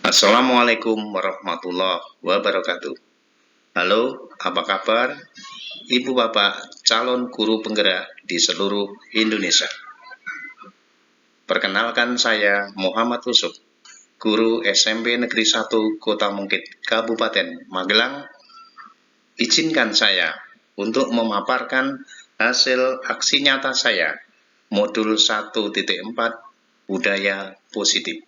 Assalamualaikum warahmatullahi wabarakatuh. Halo, apa kabar? Ibu bapak calon guru penggerak di seluruh Indonesia. Perkenalkan, saya Muhammad Yusuf, guru SMP Negeri 1 Kota Mungkit, Kabupaten Magelang. Izinkan saya untuk memaparkan hasil aksi nyata saya, modul 1.4 Budaya Positif.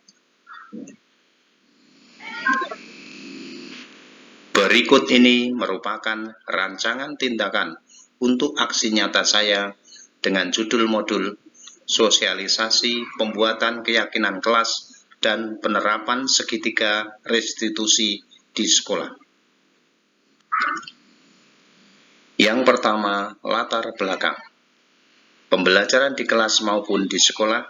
Berikut ini merupakan rancangan tindakan untuk aksi nyata saya dengan judul modul Sosialisasi Pembuatan Keyakinan Kelas dan Penerapan Segitiga Restitusi di Sekolah. Yang pertama, latar belakang. Pembelajaran di kelas maupun di sekolah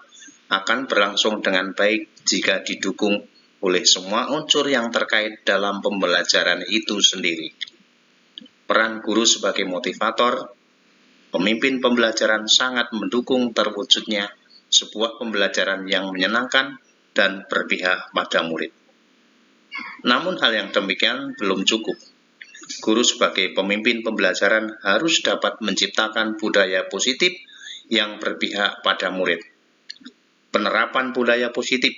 akan berlangsung dengan baik jika didukung oleh semua unsur yang terkait dalam pembelajaran itu sendiri. Peran guru sebagai motivator, pemimpin pembelajaran sangat mendukung terwujudnya sebuah pembelajaran yang menyenangkan dan berpihak pada murid. Namun hal yang demikian belum cukup. Guru sebagai pemimpin pembelajaran harus dapat menciptakan budaya positif yang berpihak pada murid. Penerapan budaya positif,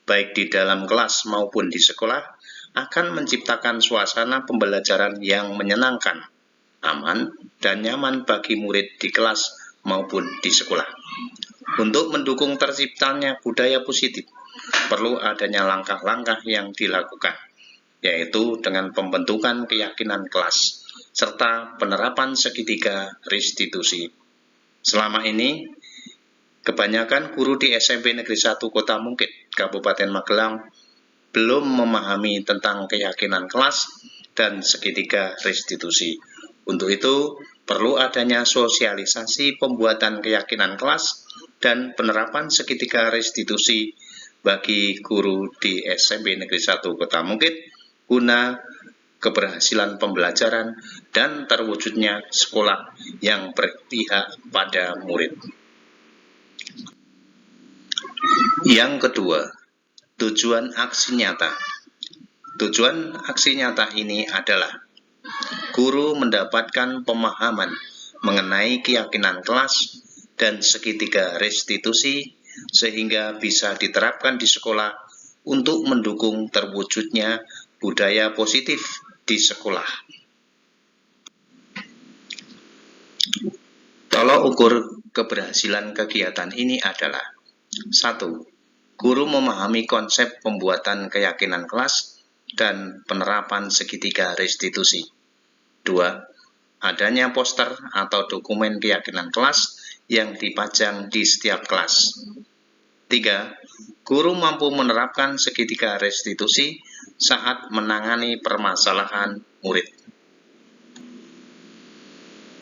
baik di dalam kelas maupun di sekolah, akan menciptakan suasana pembelajaran yang menyenangkan, aman, dan nyaman bagi murid di kelas maupun di sekolah. Untuk mendukung terciptanya budaya positif, perlu adanya langkah-langkah yang dilakukan, yaitu dengan pembentukan keyakinan kelas, serta penerapan segitiga restitusi. Selama ini, kebanyakan guru di SMP Negeri 1 Kota Mungkit, Kabupaten Magelang, belum memahami tentang keyakinan kelas dan segitiga restitusi. Untuk itu, perlu adanya sosialisasi pembuatan keyakinan kelas dan penerapan segitiga restitusi bagi guru di SMP Negeri 1 Kota Mungkit, guna keberhasilan pembelajaran dan terwujudnya sekolah yang berpihak pada murid. Yang kedua, tujuan aksi nyata. Tujuan aksi nyata ini adalah guru mendapatkan pemahaman mengenai keyakinan kelas dan segitiga restitusi sehingga bisa diterapkan di sekolah untuk mendukung terwujudnya budaya positif di sekolah. Tolok ukur keberhasilan kegiatan ini adalah: 1. Guru memahami konsep pembuatan keyakinan kelas dan penerapan segitiga restitusi. 2. Adanya poster atau dokumen keyakinan kelas yang dipajang di setiap kelas. 3. Guru mampu menerapkan segitiga restitusi saat menangani permasalahan murid.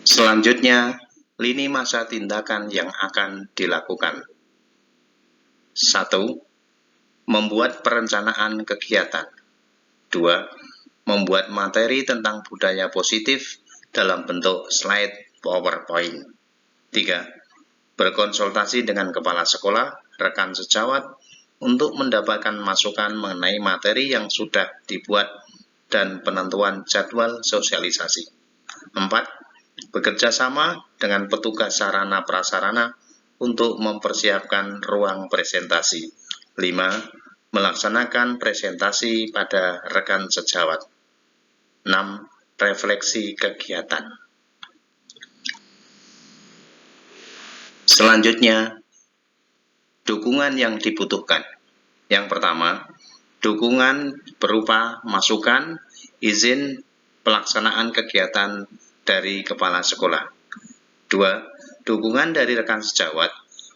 Selanjutnya, lini masa tindakan yang akan dilakukan. 1. Membuat perencanaan kegiatan. 2. Membuat materi tentang budaya positif dalam bentuk slide PowerPoint. 3. Berkonsultasi dengan kepala sekolah, rekan sejawat, untuk mendapatkan masukan mengenai materi yang sudah dibuat dan penentuan jadwal sosialisasi. 4. Bekerja sama dengan petugas sarana prasarana untuk mempersiapkan ruang presentasi. 5. Melaksanakan presentasi pada rekan sejawat. 6. Refleksi kegiatan. Selanjutnya, dukungan yang dibutuhkan. Yang pertama, dukungan berupa masukan, izin pelaksanaan kegiatan dari kepala sekolah. 2. Dukungan dari rekan sejawat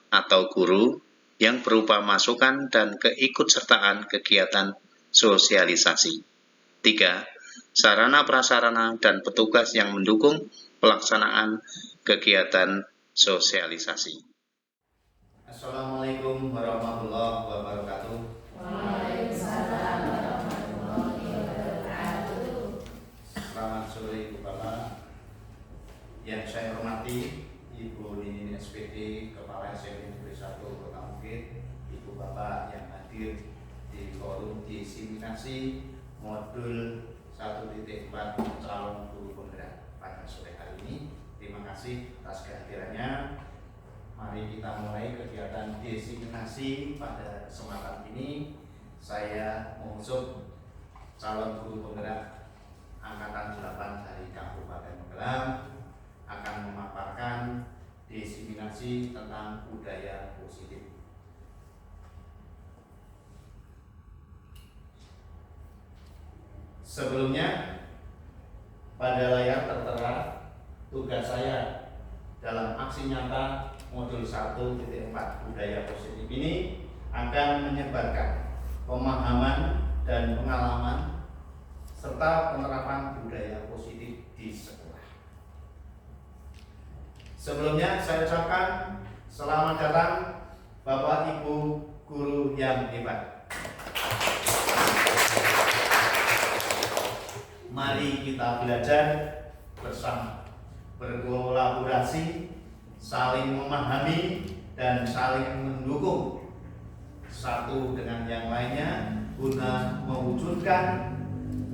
atau guru yang berupa masukan dan keikutsertaan kegiatan sosialisasi. 3. Sarana prasarana dan petugas yang mendukung pelaksanaan kegiatan sosialisasi. Assalamualaikum warahmatullahi wabarakatuh. Waalaikumsalam warahmatullahi wabarakatuh. Selamat sore Saudara Ibu Bapak yang saya hormati, Ibu Nini SPD, Kepala SMP Negeri 1 Kota Bukit, Ibu Bapak yang hadir di forum diseminasi modul 1.4 calon guru penggerak pada sore hari ini. Terima kasih atas kehadirannya. Mari kita mulai kegiatan diseminasi pada kesempatan ini. Saya mengusung calon guru penggerak Angkatan 8 dari Kabupaten Magelang akan memaparkan diseminasi tentang budaya positif. Sebelumnya, pada layar tertera tugas saya dalam aksi nyata modul 1.4 budaya positif ini akan menyebarkan pemahaman dan pengalaman serta penerapan budaya positif di sekolah. Sebelumnya saya ucapkan selamat datang Bapak Ibu guru yang hebat. Mari kita belajar bersama, berkolaborasi, saling memahami dan saling mendukung satu dengan yang lainnya guna mewujudkan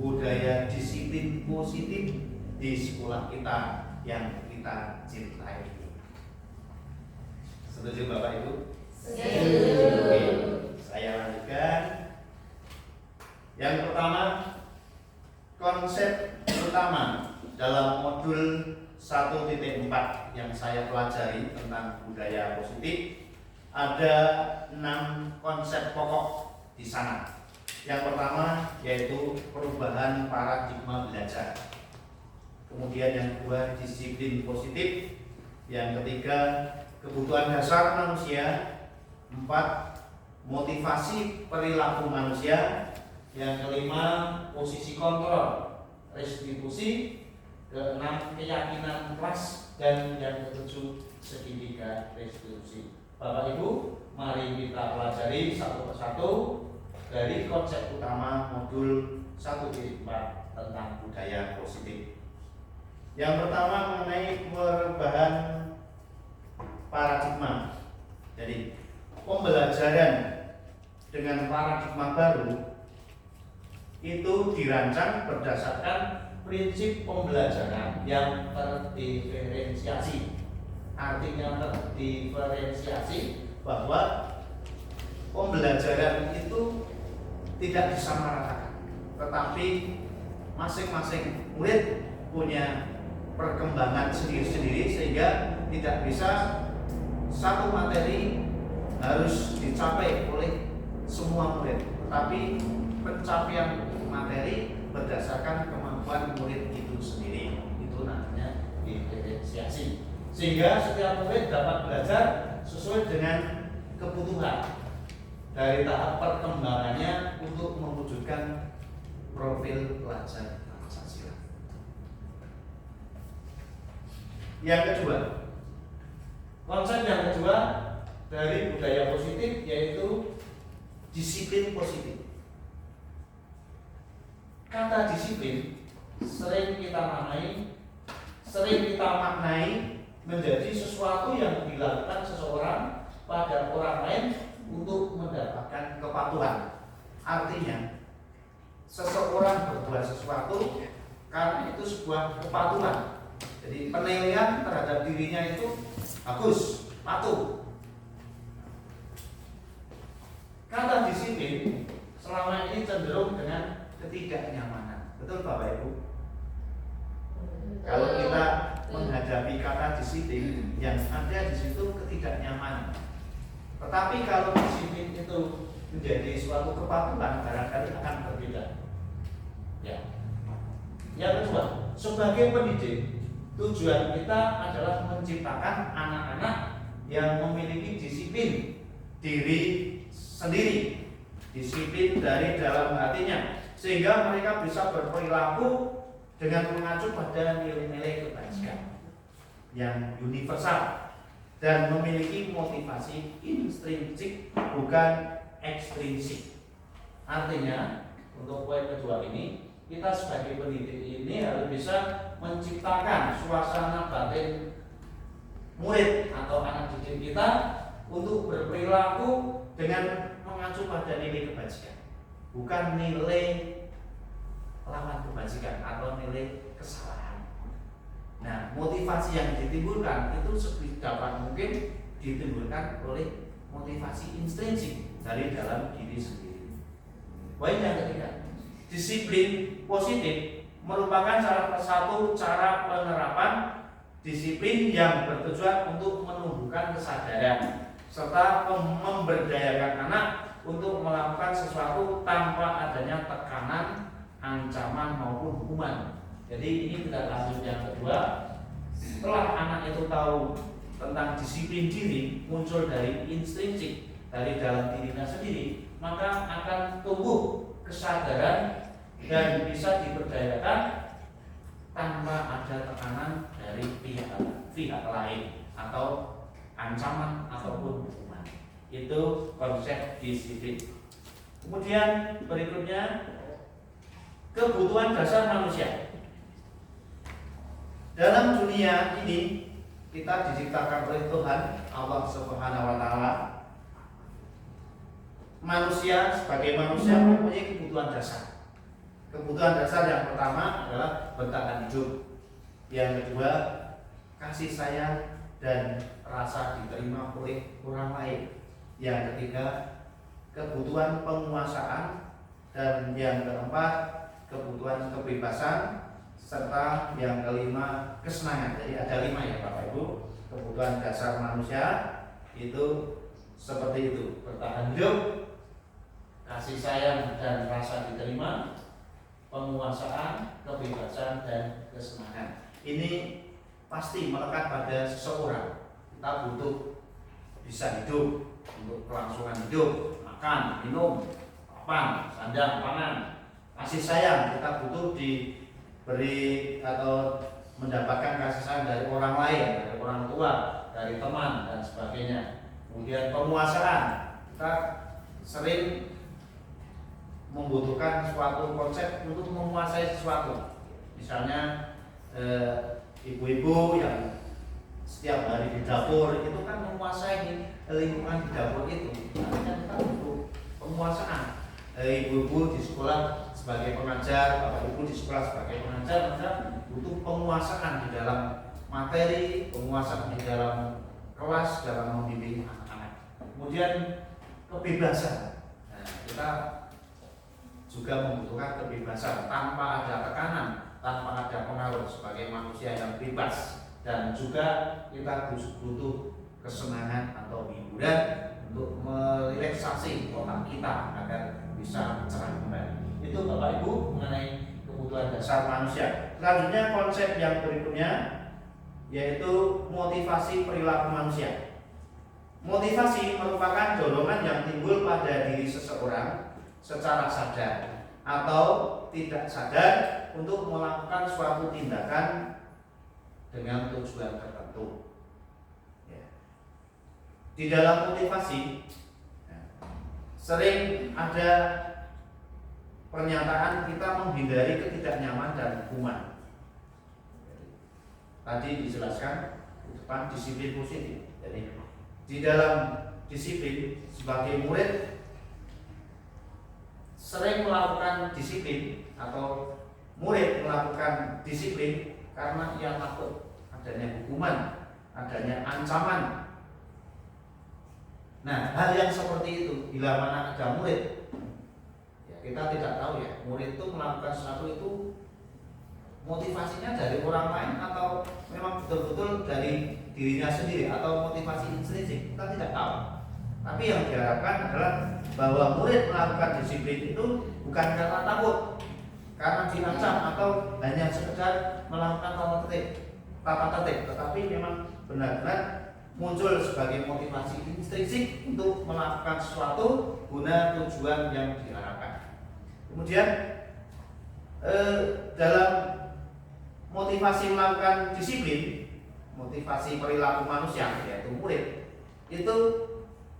budaya disiplin positif di sekolah kita yang kita cintai. Setuju Bapak Ibu? Setuju. Oke, saya lanjutkan. Yang pertama, konsep utama dalam modul 1.4 yang saya pelajari tentang budaya positif ada 6 konsep pokok di sana. Yang pertama yaitu perubahan paradigma belajar. Kemudian yang kedua disiplin positif. Yang ketiga kebutuhan dasar manusia. 4 motivasi perilaku manusia. Yang kelima posisi kontrol restitusi. Keenam keyakinan kelas. Dan yang ketujuh segitiga restitusi. Bapak Ibu, mari kita pelajari satu persatu dari konsep utama modul 1.4 tentang budaya positif. Yang pertama mengenai perubahan paradigma. Jadi pembelajaran dengan paradigma baru itu dirancang berdasarkan prinsip pembelajaran yang terdiferensiasi. Artinya terdiferensiasi bahwa pembelajaran itu tidak disamaratakan, tetapi masing-masing murid punya perkembangan sendiri-sendiri sehingga tidak bisa satu materi harus dicapai oleh semua murid, tetapi pencapaian materi berdasarkan kemampuan murid itu sendiri. Itu namanya diferensiasi, sehingga setiap murid dapat belajar sesuai dengan kebutuhan dari tahap perkembangannya untuk mewujudkan profil pelajar Pancasila. Yang kedua, konsep yang kedua dari budaya positif yaitu disiplin positif. Kata disiplin sering kita maknai menjadi sesuatu yang dilakukan seseorang pada orang lain untuk mendapatkan kepatuhan. Artinya seseorang berbuat sesuatu karena itu sebuah kepatuhan. Jadi penilaian terhadap dirinya itu bagus, patuh. Kata disiplin selama ini cenderung dengan ketidaknyamanan. Betul Bapak Ibu? Kalau kita menghadapi kata disiplin yang ada di situ ketidaknyamanan. Tetapi kalau disiplin itu menjadi suatu kepatuhan, barangkali akan berbeda. Ya. Yang kedua, sebagai pendidik, tujuan kita adalah menciptakan anak-anak yang memiliki disiplin diri sendiri, disiplin dari dalam hatinya, sehingga mereka bisa berperilaku dengan mengacu pada nilai-nilai kebajikan yang universal dan memiliki motivasi intrinsik bukan ekstrinsik. Artinya untuk poin kedua ini, kita sebagai pendidik ini harus bisa menciptakan suasana batin murid atau anak didik kita untuk berperilaku dengan mengacu pada nilai kebajikan, bukan nilai lawan kebajikan atau nilai kesalahan. Nah, motivasi yang ditimbulkan itu sedapat mungkin ditimbulkan oleh motivasi intrinsik dari dalam diri sendiri. Poin yang ketiga, disiplin positif merupakan salah satu cara penerapan disiplin yang bertujuan untuk menumbuhkan kesadaran serta memberdayakan anak untuk melakukan sesuatu tanpa adanya tekanan, ancaman maupun hukuman. Jadi ini tidak lanjut yang kedua. Setelah anak itu tahu tentang disiplin diri muncul dari intrinsik dari dalam dirinya sendiri, maka akan tumbuh kesadaran dan bisa diberdayakan tanpa ada tekanan dari pihak lain atau ancaman ataupun hukuman. Itu konsep disiplin. Kemudian berikutnya, kebutuhan dasar manusia. Dalam dunia ini kita diciptakan oleh Tuhan Allah Subhanahu wa taala. Manusia sebagai manusia mempunyai kebutuhan dasar. Kebutuhan dasar yang pertama adalah bertahan hidup. Yang kedua, kasih sayang dan rasa diterima oleh orang lain. Yang ketiga, kebutuhan penguasaan. Dan yang keempat, kebutuhan kebebasan. Serta yang kelima, kesenangan. Jadi ada 5 ya Bapak Ibu. Kebutuhan dasar manusia itu seperti itu: bertahan hidup, kasih sayang dan rasa diterima, penguasaan, kebebasan dan kesenangan. Ini pasti melekat pada seseorang. Kita butuh bisa hidup untuk kelangsungan hidup, makan, minum, papan, sandang, pangan. Kasih sayang kita butuh diberi atau mendapatkan kasih sayang dari orang lain, dari orang tua, dari teman dan sebagainya. Kemudian penguasaan, kita sering membutuhkan suatu konsep untuk menguasai sesuatu. Misalnya ibu-ibu yang setiap hari di dapur itu kan menguasai lingkungan di dapur itu. Artinya kita butuh penguasaan. Ibu-ibu di sekolah sebagai pengajar, bapak ibu di sekolah sebagai pengajar, maka butuh penguasaan di dalam materi, penguasaan di dalam kelas dalam membimbing anak-anak. Kemudian kebebasan. Nah, kita juga membutuhkan kebebasan tanpa ada tekanan, tanpa ada pengaruh sebagai manusia yang bebas. Dan juga kita butuh kesenangan atau hiburan untuk merelaksasi otak kita agar bisa cerah kembali. Itu Bapak Ibu mengenai kebutuhan dasar manusia. Selanjutnya konsep yang berikutnya yaitu motivasi perilaku manusia. Motivasi merupakan dorongan yang timbul pada diri seseorang secara sadar atau tidak sadar untuk melakukan suatu tindakan dengan tujuan tertentu. Di dalam motivasi sering ada pernyataan kita menghindari ketidaknyaman dan hukuman. Tadi dijelaskan di depan disiplin positif. Jadi di dalam disiplin sebagai murid sering melakukan disiplin atau murid melakukan disiplin karena ia takut adanya hukuman, adanya ancaman. Nah, hal yang seperti itu bila mana ada murid, ya kita tidak tahu ya, murid itu melakukan sesuatu itu motivasinya dari orang lain atau memang betul-betul dari dirinya sendiri atau motivasi intrinsik, kita tidak tahu. Tapi yang diharapkan adalah bahwa murid melakukan disiplin itu bukan karena takut, karena diancam atau hanya sekedar melakukan tata tertib, tetapi memang benar-benar muncul sebagai motivasi intrinsik untuk melakukan sesuatu guna tujuan yang diharapkan. Kemudian dalam motivasi melakukan disiplin, motivasi perilaku manusia yaitu murid, itu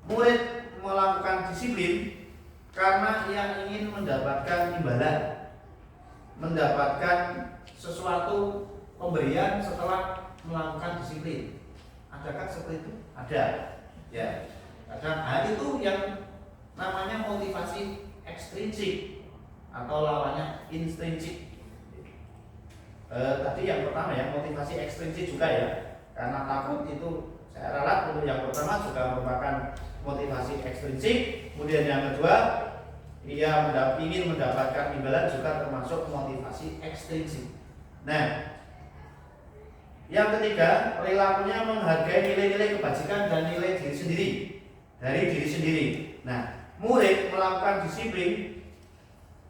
murid melakukan disiplin karena ia ingin mendapatkan imbalan, mendapatkan sesuatu pemberian setelah melakukan disiplin. Adakah seperti itu? Ada. Ya. Kadang itu yang namanya motivasi ekstrinsik atau lawannya intrinsik. Tadi yang pertama ya, motivasi ekstrinsik juga ya. Karena takut itu saya ralat untuk yang pertama juga merupakan motivasi ekstrinsik. Kemudian yang kedua, ia ingin mendapatkan imbalan juga termasuk motivasi ekstrinsik. Nah, yang ketiga, perilakunya menghargai nilai-nilai kebajikan dan nilai diri sendiri dari diri sendiri. Nah, murid melakukan disiplin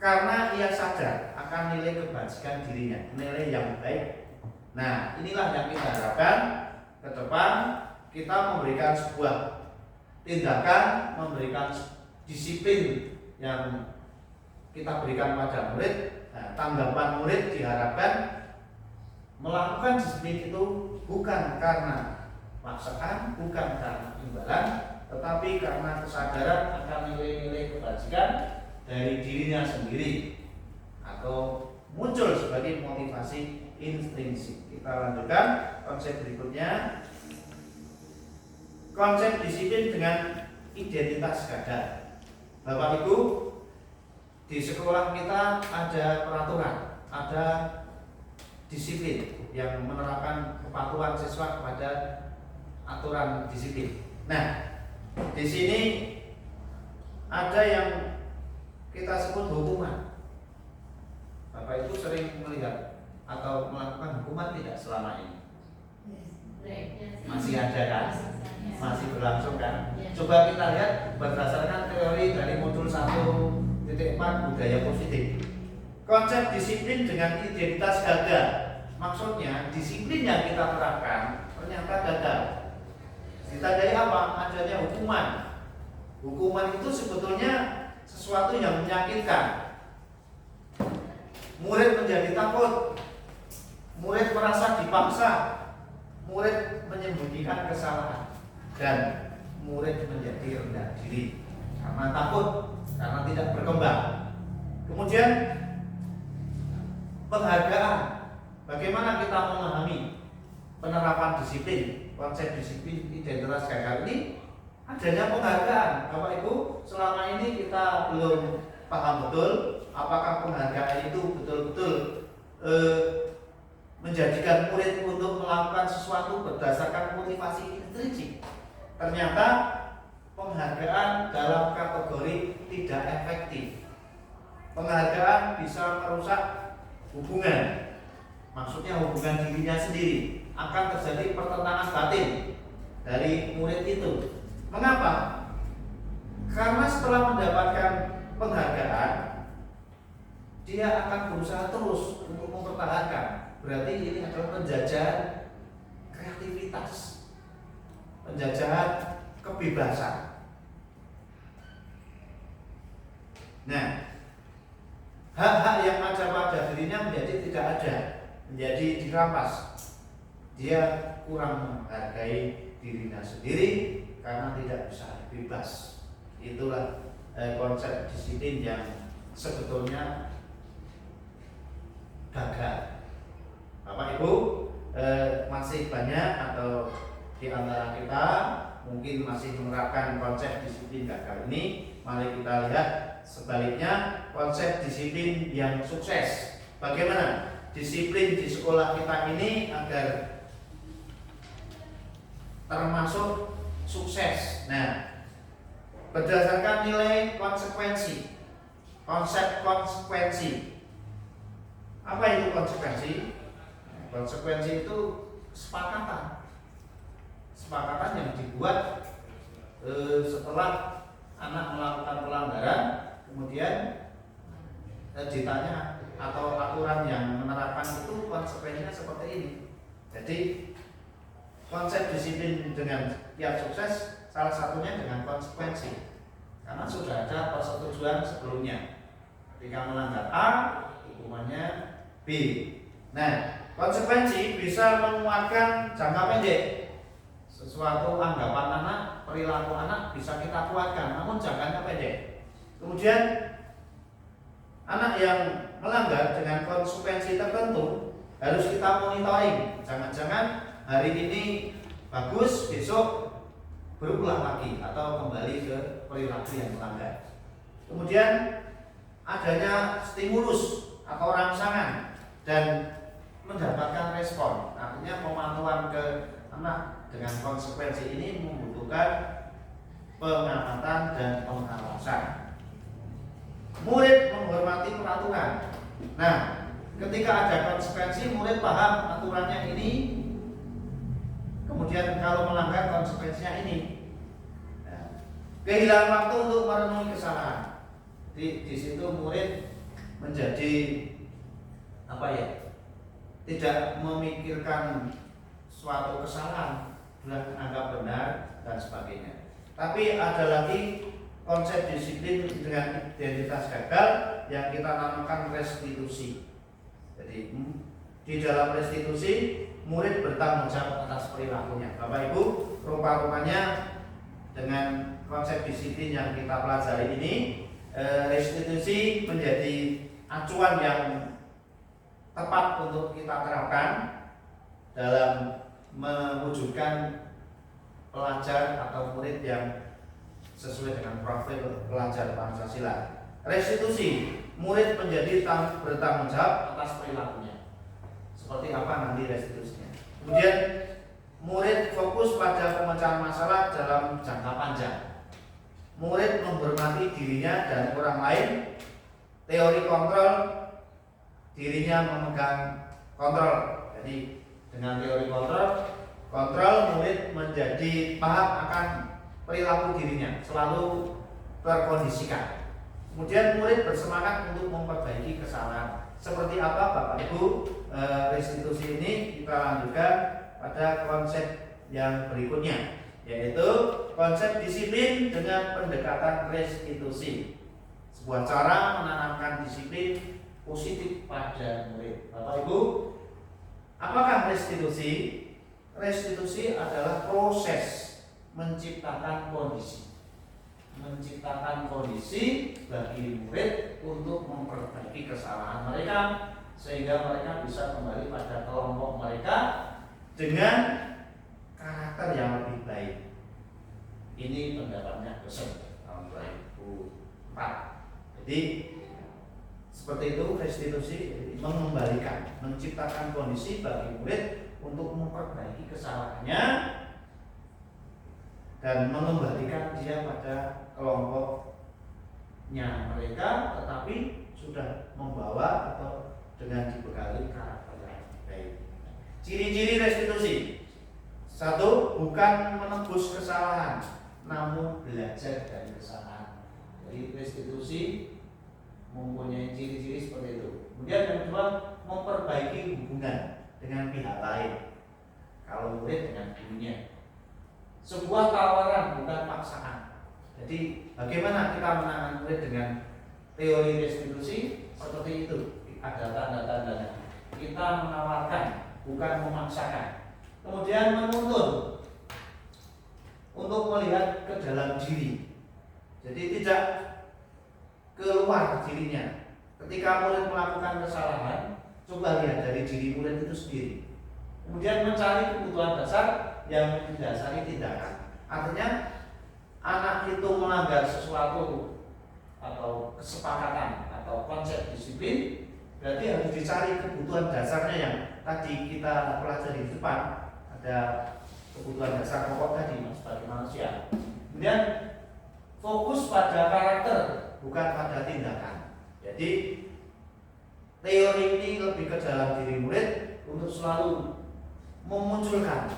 karena ia sadar akan nilai kebajikan dirinya, nilai yang baik. Nah, inilah yang kita harapkan ke depan, kita memberikan sebuah tindakan, memberikan disiplin yang kita berikan pada murid. Nah, tanggapan murid diharapkan melakukan disiplin itu bukan karena paksaan, bukan karena imbalan, tetapi karena kesadaran akan nilai-nilai kebajikan dari dirinya sendiri atau muncul sebagai motivasi intrinsik. Kita lanjutkan konsep berikutnya. Konsep disiplin dengan identitas gada. Bapak Ibu, di sekolah kita ada peraturan, ada disiplin yang menerapkan kepatuhan siswa kepada aturan disiplin. Nah, di sini ada yang kita sebut hukuman. Bapak Ibu sering melihat atau melakukan hukuman tidak selama ini? Masih ada kan? Masih berlangsung kan? Coba kita lihat berdasarkan teori dari modul 1.4 budaya positif. Konsep disiplin dengan identitas gagal. Maksudnya disiplin yang kita terapkan ternyata gagal. Ditandai apa? Adanya hukuman. Hukuman itu sebetulnya sesuatu yang menyakitkan. Murid menjadi takut. Murid merasa dipaksa. Murid menyembunyikan kesalahan. Dan murid menjadi rendah diri karena takut, karena tidak berkembang. Kemudian penghargaan. Bagaimana kita memahami penerapan disiplin, konsep disiplin identitas gagal ini? Adanya penghargaan. Bapak Ibu, selama ini kita belum paham betul apakah penghargaan itu betul-betul menjadikan murid untuk melakukan sesuatu berdasarkan motivasi intrinsik. Ternyata penghargaan dalam kategori tidak efektif. Penghargaan bisa merusak hubungan. Maksudnya hubungan dirinya sendiri. Akan terjadi pertentangan batin dari murid itu. Mengapa? Karena setelah mendapatkan penghargaan, dia akan berusaha terus untuk mempertahankan. Berarti ini adalah penjajahan kreativitas, penjajahan kebebasan. Nah, hak-hak yang ada pada dirinya menjadi tidak ada, menjadi dirampas. Dia kurang menghargai dirinya sendiri karena tidak bisa bebas. Itulah konsep disiplin yang sebetulnya gagal. Bapak Ibu, masih banyak atau di antara kita mungkin masih menerapkan konsep disiplin gagal ini. Mari kita lihat sebaliknya, konsep disiplin yang sukses. Bagaimana disiplin di sekolah kita ini agar termasuk sukses? Nah, berdasarkan nilai konsekuensi, konsep konsekuensi. Apa itu konsekuensi? Konsekuensi itu kesepakatan yang dibuat setelah anak melakukan pelanggaran, kemudian ditanya atau aturan yang menerapkan itu konsekuensinya seperti ini. Jadi konsep disiplin dengan tiap sukses salah satunya dengan konsekuensi, karena sudah ada persetujuan sebelumnya. Ketika melanggar A, hukumannya B. Nah, konsekuensi bisa menguatkan jangka pendek. Sesuatu anggapan anak, perilaku anak bisa kita kuatkan, namun jangkanya pendek. Kemudian anak yang melanggar dengan konsekuensi tertentu harus kita monitoring. Jangan-jangan hari ini bagus, besok berulang lagi atau kembali ke perilaku yang melanggar. Kemudian adanya stimulus atau rangsangan dan mendapatkan respon. Artinya pemantauan ke anak dengan konsekuensi ini membutuhkan pengamatan dan pengawasan. Murid menghormati peraturan. Nah, ketika ada konsekuensi, murid paham aturannya ini. Kemudian kalau melanggar konsekuensinya ini. Nah, kehilangan waktu untuk merenungi kesalahan. Di situ murid menjadi tidak memikirkan suatu kesalahan, sudah menganggap benar dan sebagainya. Tapi ada lagi konsep disiplin dengan identitas gagal yang kita namakan restitusi. Jadi di dalam restitusi murid bertanggung jawab atas perilakunya. Bapak Ibu, rupa-rupanya dengan konsep disiplin yang kita pelajari ini, restitusi menjadi acuan yang tepat untuk kita terapkan dalam mewujudkan pelajar atau murid yang sesuai dengan profil pelajar Pancasila. Restitusi, murid menjadi bertanggung jawab atas perilakunya. Seperti apa nanti restitusinya. Kemudian murid fokus pada pemecahan masalah dalam jangka panjang. Murid menghormati dirinya dan orang lain. Teori kontrol, dirinya memegang kontrol. Jadi dengan teori kontrol murid menjadi paham akan perilaku dirinya, selalu terkondisikan. Kemudian murid bersemangat untuk memperbaiki kesalahan. Seperti apa Bapak Ibu? Restitusi ini kita lanjutkan pada konsep yang berikutnya, yaitu konsep disiplin dengan pendekatan restitusi. Sebuah cara menanamkan disiplin positif pada murid. Bapak Ibu, apakah restitusi? Restitusi adalah proses menciptakan kondisi bagi murid untuk memperbaiki kesalahan mereka sehingga mereka bisa kembali pada kelompok mereka dengan karakter yang lebih baik. Ini pendapatnya dosen tahun 2004. Jadi seperti itu restitusi, mengembalikan, menciptakan kondisi bagi murid untuk memperbaiki kesalahannya dan mengembalikan dia pada kelompoknya mereka, tetapi sudah membawa atau dengan dibekali karakter yang baik. Ciri-ciri restitusi: 1. Bukan menebus kesalahan, namun belajar dari kesalahan. Jadi restitusi mempunyai ciri-ciri seperti itu. Kemudian yang kedua, memperbaiki hubungan dengan pihak lain. Kalau murid dengan gurunya, sebuah tawaran bukan paksaan. Jadi bagaimana kita menangani murid dengan teori restitusi? Seperti itu, ada tanda-tandanya. Kita menawarkan, bukan memaksakan. Kemudian menuntun untuk melihat ke dalam diri. Jadi tidak keluar dirinya. Ketika murid melakukan kesalahan, coba lihat dari diri murid itu sendiri. Kemudian mencari kebutuhan dasar yang mendasari tindakan. Artinya anak itu melanggar sesuatu atau kesepakatan atau konsep disiplin, berarti harus dicari kebutuhan dasarnya yang tadi kita pelajari di depan. Ada kebutuhan dasar pokok tadi sebagai manusia. Kemudian fokus pada karakter, bukan pada tindakan. Jadi teori ini lebih ke dalam diri murid untuk selalu memunculkan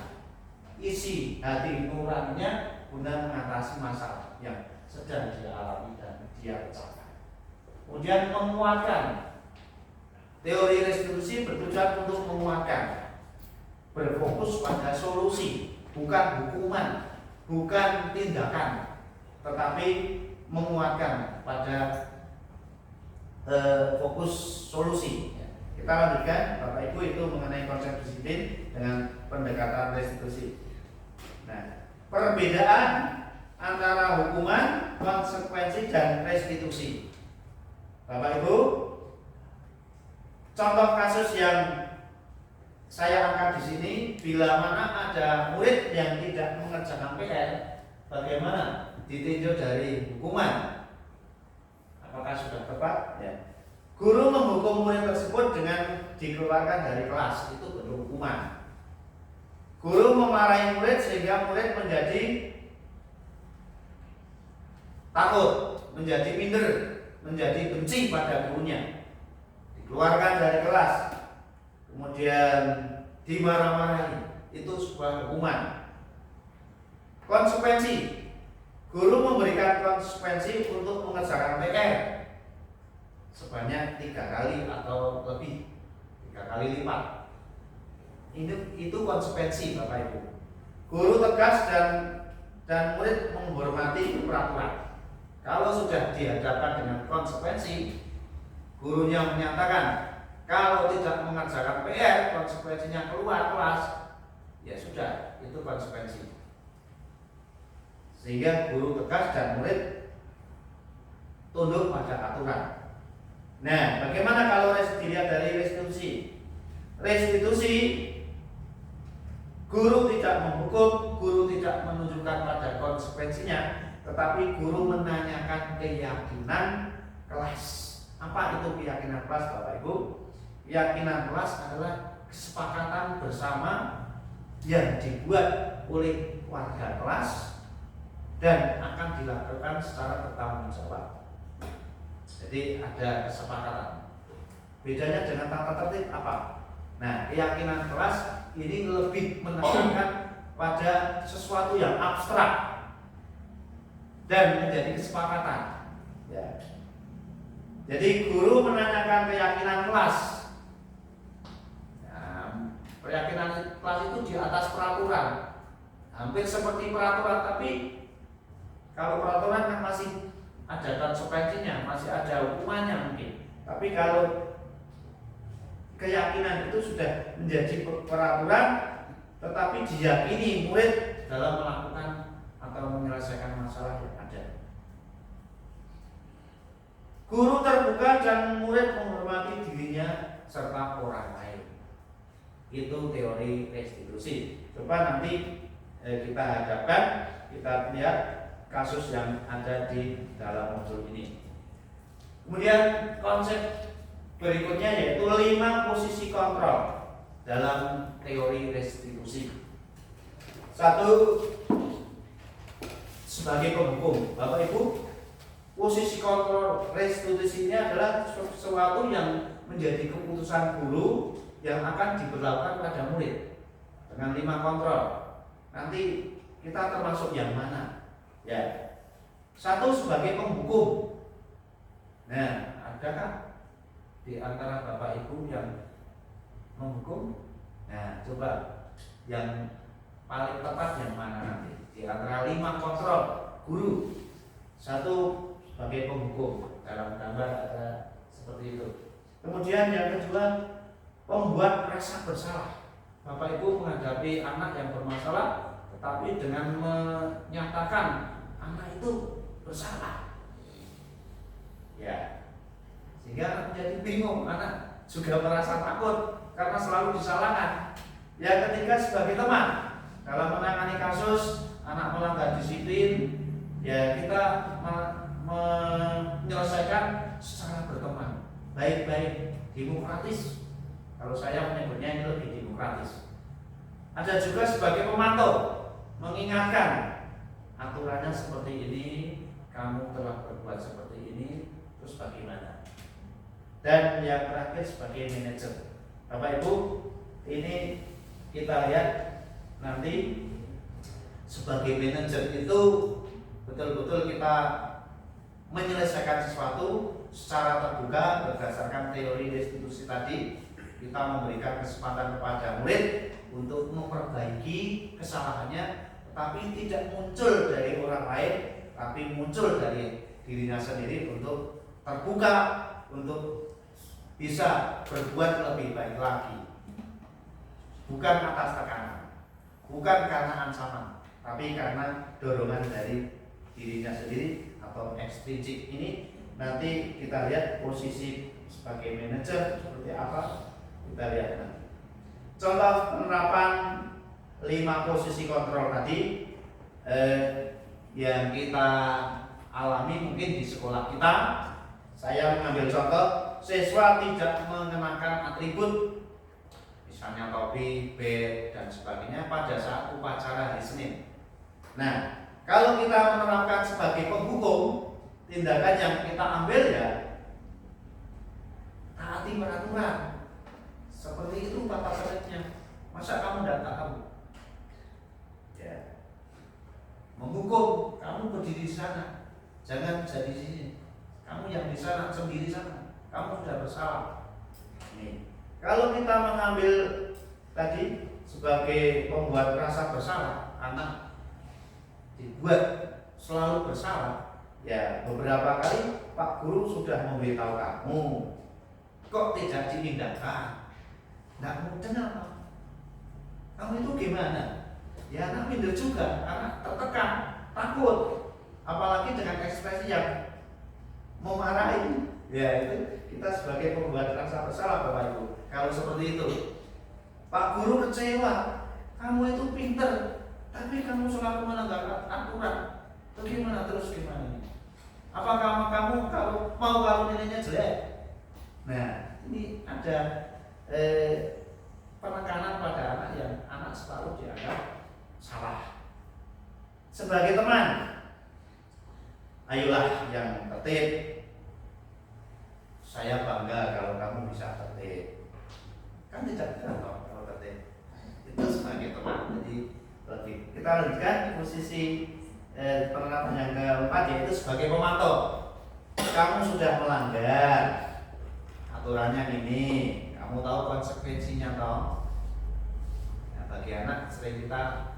isi hati nuraninya guna mengatasi masalah yang sedang dia alami dan dia pecahkan. Kemudian menguatkan. Teori restitusi bertujuan untuk menguatkan, berfokus pada solusi, bukan hukuman, bukan tindakan, tetapi menguatkan pada fokus solusi. Kita lanjutkan Bapak Ibu, itu mengenai konsep disiplin dengan pendekatan restitusi. Nah, perbedaan antara hukuman, konsekuensi, dan restitusi. Bapak Ibu, Contoh kasus yang saya angkat di sini, bila mana ada murid yang tidak mengerjakan PR, bagaimana ditinjau dari hukuman? Apakah sudah tepat? Ya. Guru menghukum murid tersebut dengan dikeluarkan dari kelas, itu bentuk hukuman. Guru memarahi murid sehingga murid menjadi takut, menjadi minder, menjadi benci pada gurunya, dikeluarkan dari kelas, kemudian dimarah-marahi, itu sebuah hukuman. Konsekuensi, guru memberikan konsekuensi untuk mengerjakan PR sebanyak 3 kali atau lebih, 3 kali lipat. Itu konsekuensi Bapak Ibu. Guru tegas dan murid menghormati peraturan. Kalau sudah dihadapkan dengan konsekuensi, gurunya menyatakan kalau tidak mengerjakan PR, konsekuensinya keluar kelas, ya sudah, itu konsekuensi. Sehingga guru tegas dan murid tunduk pada aturan. Nah, bagaimana kalau dilihat dari restitusi? Restitusi, guru tidak menghukum, guru tidak menunjukkan pada konsekuensinya, tetapi guru menanyakan keyakinan kelas. Apa itu keyakinan kelas Bapak Ibu? Keyakinan kelas adalah kesepakatan bersama yang dibuat oleh warga kelas dan akan dilakukan secara bertanggung jawab. Jadi ada kesepakatan. Bedanya dengan tata tertib apa? Nah, keyakinan kelas ini lebih menekankan pada sesuatu yang abstrak dan menjadi kesepakatan. Ya. Jadi guru menanyakan keyakinan kelas. Nah, keyakinan kelas itu di atas peraturan, hampir seperti peraturan, tapi kalau peraturan kan masih ada konsekuensinya, masih ada hukumannya mungkin. Tapi kalau keyakinan itu sudah menjadi peraturan, tetapi diyakini murid dalam melakukan atau menyelesaikan masalah yang ada. Guru terbuka dan murid menghormati dirinya serta orang lain. Itu teori restitusi. Coba nanti kita hadapkan, kita lihat kasus yang ada di dalam modul ini. Kemudian konsep berikutnya yaitu 5 posisi kontrol dalam teori restitusi. 1, sebagai penghukum. Bapak Ibu, posisi kontrol restitusi ini adalah sesuatu yang menjadi keputusan guru yang akan diberlakukan pada murid dengan 5 kontrol. Nanti kita termasuk yang mana? Ya. 1, sebagai penghukum. Nah, adakah di antara Bapak Ibu yang menghukum? Nah, coba yang paling tepat yang mana nanti? Di antara 5 kontrol guru. 1, sebagai penghukum, dalam gambar ada seperti itu. Kemudian yang kedua, pembuat rasa bersalah. Bapak Ibu menghadapi anak yang bermasalah, tetapi dengan menyatakan anak itu bersalah, ya, sehingga anak menjadi bingung, anak juga merasa takut karena selalu disalahkan. Yang ketiga, sebagai teman dalam menangani kasus anak melanggar disiplin, ya kita menyelesaikan secara berteman, baik-baik, demokratis. Kalau saya menyebutnya ini lebih demokratis. Ada juga sebagai pemantau, mengingatkan aturannya seperti ini, kamu telah berbuat seperti ini, terus bagaimana? Dan yang terakhir sebagai manajer. Bapak Ibu, ini kita lihat nanti sebagai manajer itu betul-betul kita menyelesaikan sesuatu secara terbuka berdasarkan teori restitusi tadi. Kita memberikan kesempatan kepada murid untuk memperbaiki kesalahannya, tetapi tidak muncul dari orang lain, tapi muncul dari dirinya sendiri untuk terbuka, untuk bisa berbuat lebih baik lagi. Bukan atas tekanan, bukan karena ancaman, tapi karena dorongan dari dirinya sendiri atau ekstrinsik. Ini nanti kita lihat posisi sebagai manajer seperti apa, kita lihat nanti. Contoh penerapan 5 posisi kontrol tadi yang kita alami mungkin di sekolah kita. Saya mengambil contoh, siswa tidak mengenakan atribut, misalnya topi, bed, dan sebagainya pada saat upacara hari Senin. Nah, kalau kita menerapkan sebagai penghukum, tindakan yang kita ambil ya taati peraturan. Seperti itu tata tertibnya. Masa kamu tidak tahu? Ya. Menghukum, kamu berdiri di sana, jangan jadi di sini. Kamu yang di sana sendiri sana, kamu sudah bersalah. Nih, kalau kita mengambil tadi sebagai pembuat rasa bersalah, anak dibuat selalu bersalah. Ya, beberapa kali Pak Guru sudah memberitahu kamu, kok tidak dipindahkan? Nggak mau dengar. Kamu itu gimana? Ya, anak minder juga, anak tertekan, takut, apalagi dengan ekspresi yang memarahi. Ya, itu kita sebagai pembuat rasa bersalah, Bapak Ibu. Kalau seperti itu, Pak Guru kecewa, kamu itu pinter, tapi kamu selalu melanggar aturan. Bagaimana terus gimana ini? Apakah kamu kalau nilainya jelek? Nah, ini ada penekanan pada anak yang anak selalu dianggap salah. Sebagai teman, ayolah yang tertib. Saya bangga kalau kamu bisa tertib. Kan tidak benar kalau tertib. Itu sebagai teman. Jadi kita lanjutkan posisi penerapan yang keempat, yaitu sebagai pemantau. Kamu sudah melanggar aturannya ini, kamu tahu konsekuensinya toh. Nah, bagi anak sering kita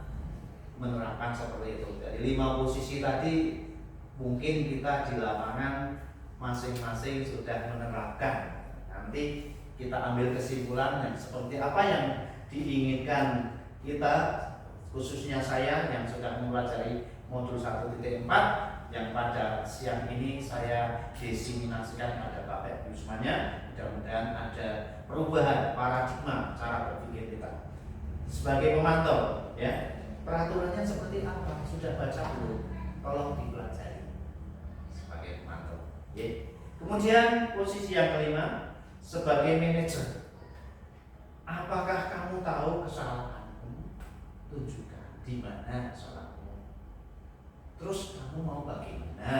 menerapkan seperti itu. Dari 5 posisi tadi mungkin kita di lapangan masing-masing sudah menerapkan. Nanti kita ambil kesimpulan seperti apa yang diinginkan kita, khususnya saya yang sudah mempelajari modul 1.4 yang pada siang ini saya diseminasikan pada Bapak Ibu semuanya. Mudah-mudahan ada perubahan paradigma cara berpikir kita sebagai pemantau. Ya, peraturannya seperti apa? Sudah baca belum? Tolong dipelajari sebagai pemantau. Ya. Kemudian posisi yang kelima, sebagai manajer. Apakah kamu tahu kesalahanmu? Tunjukkan di mana kesalahanmu. Terus kamu mau bagaimana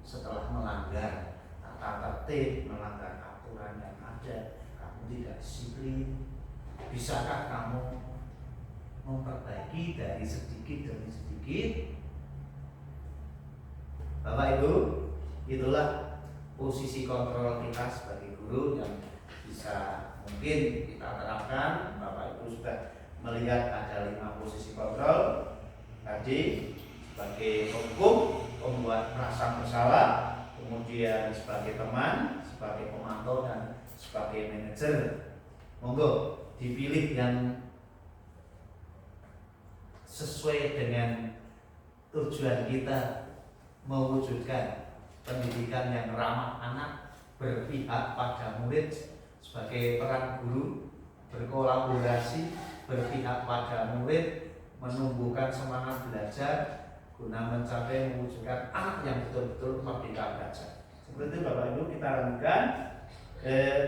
setelah melanggar tata tertib, melanggar aturan yang ada, kamu tidak disiplin? Bisakah kamu memperbaiki dari sedikit demi sedikit? Bapak Ibu, itulah posisi kontrol kita sebagai guru yang bisa mungkin kita terapkan. Bapak Ibu sudah melihat ada 5 posisi kontrol tadi, sebagai penghukum, pembuat rasa bersalah, kemudian sebagai teman, sebagai pemantau, dan sebagai manajer. Monggo dipilih yang sesuai dengan tujuan kita mewujudkan pendidikan yang ramah anak, berpihak pada murid, sebagai peran guru, berkolaborasi, berpihak pada murid, menumbuhkan semangat belajar guna mencapai mewujudkan anak yang betul-betul merdeka belajar. Seperti itu Bapak Ibu, kita lanjutkan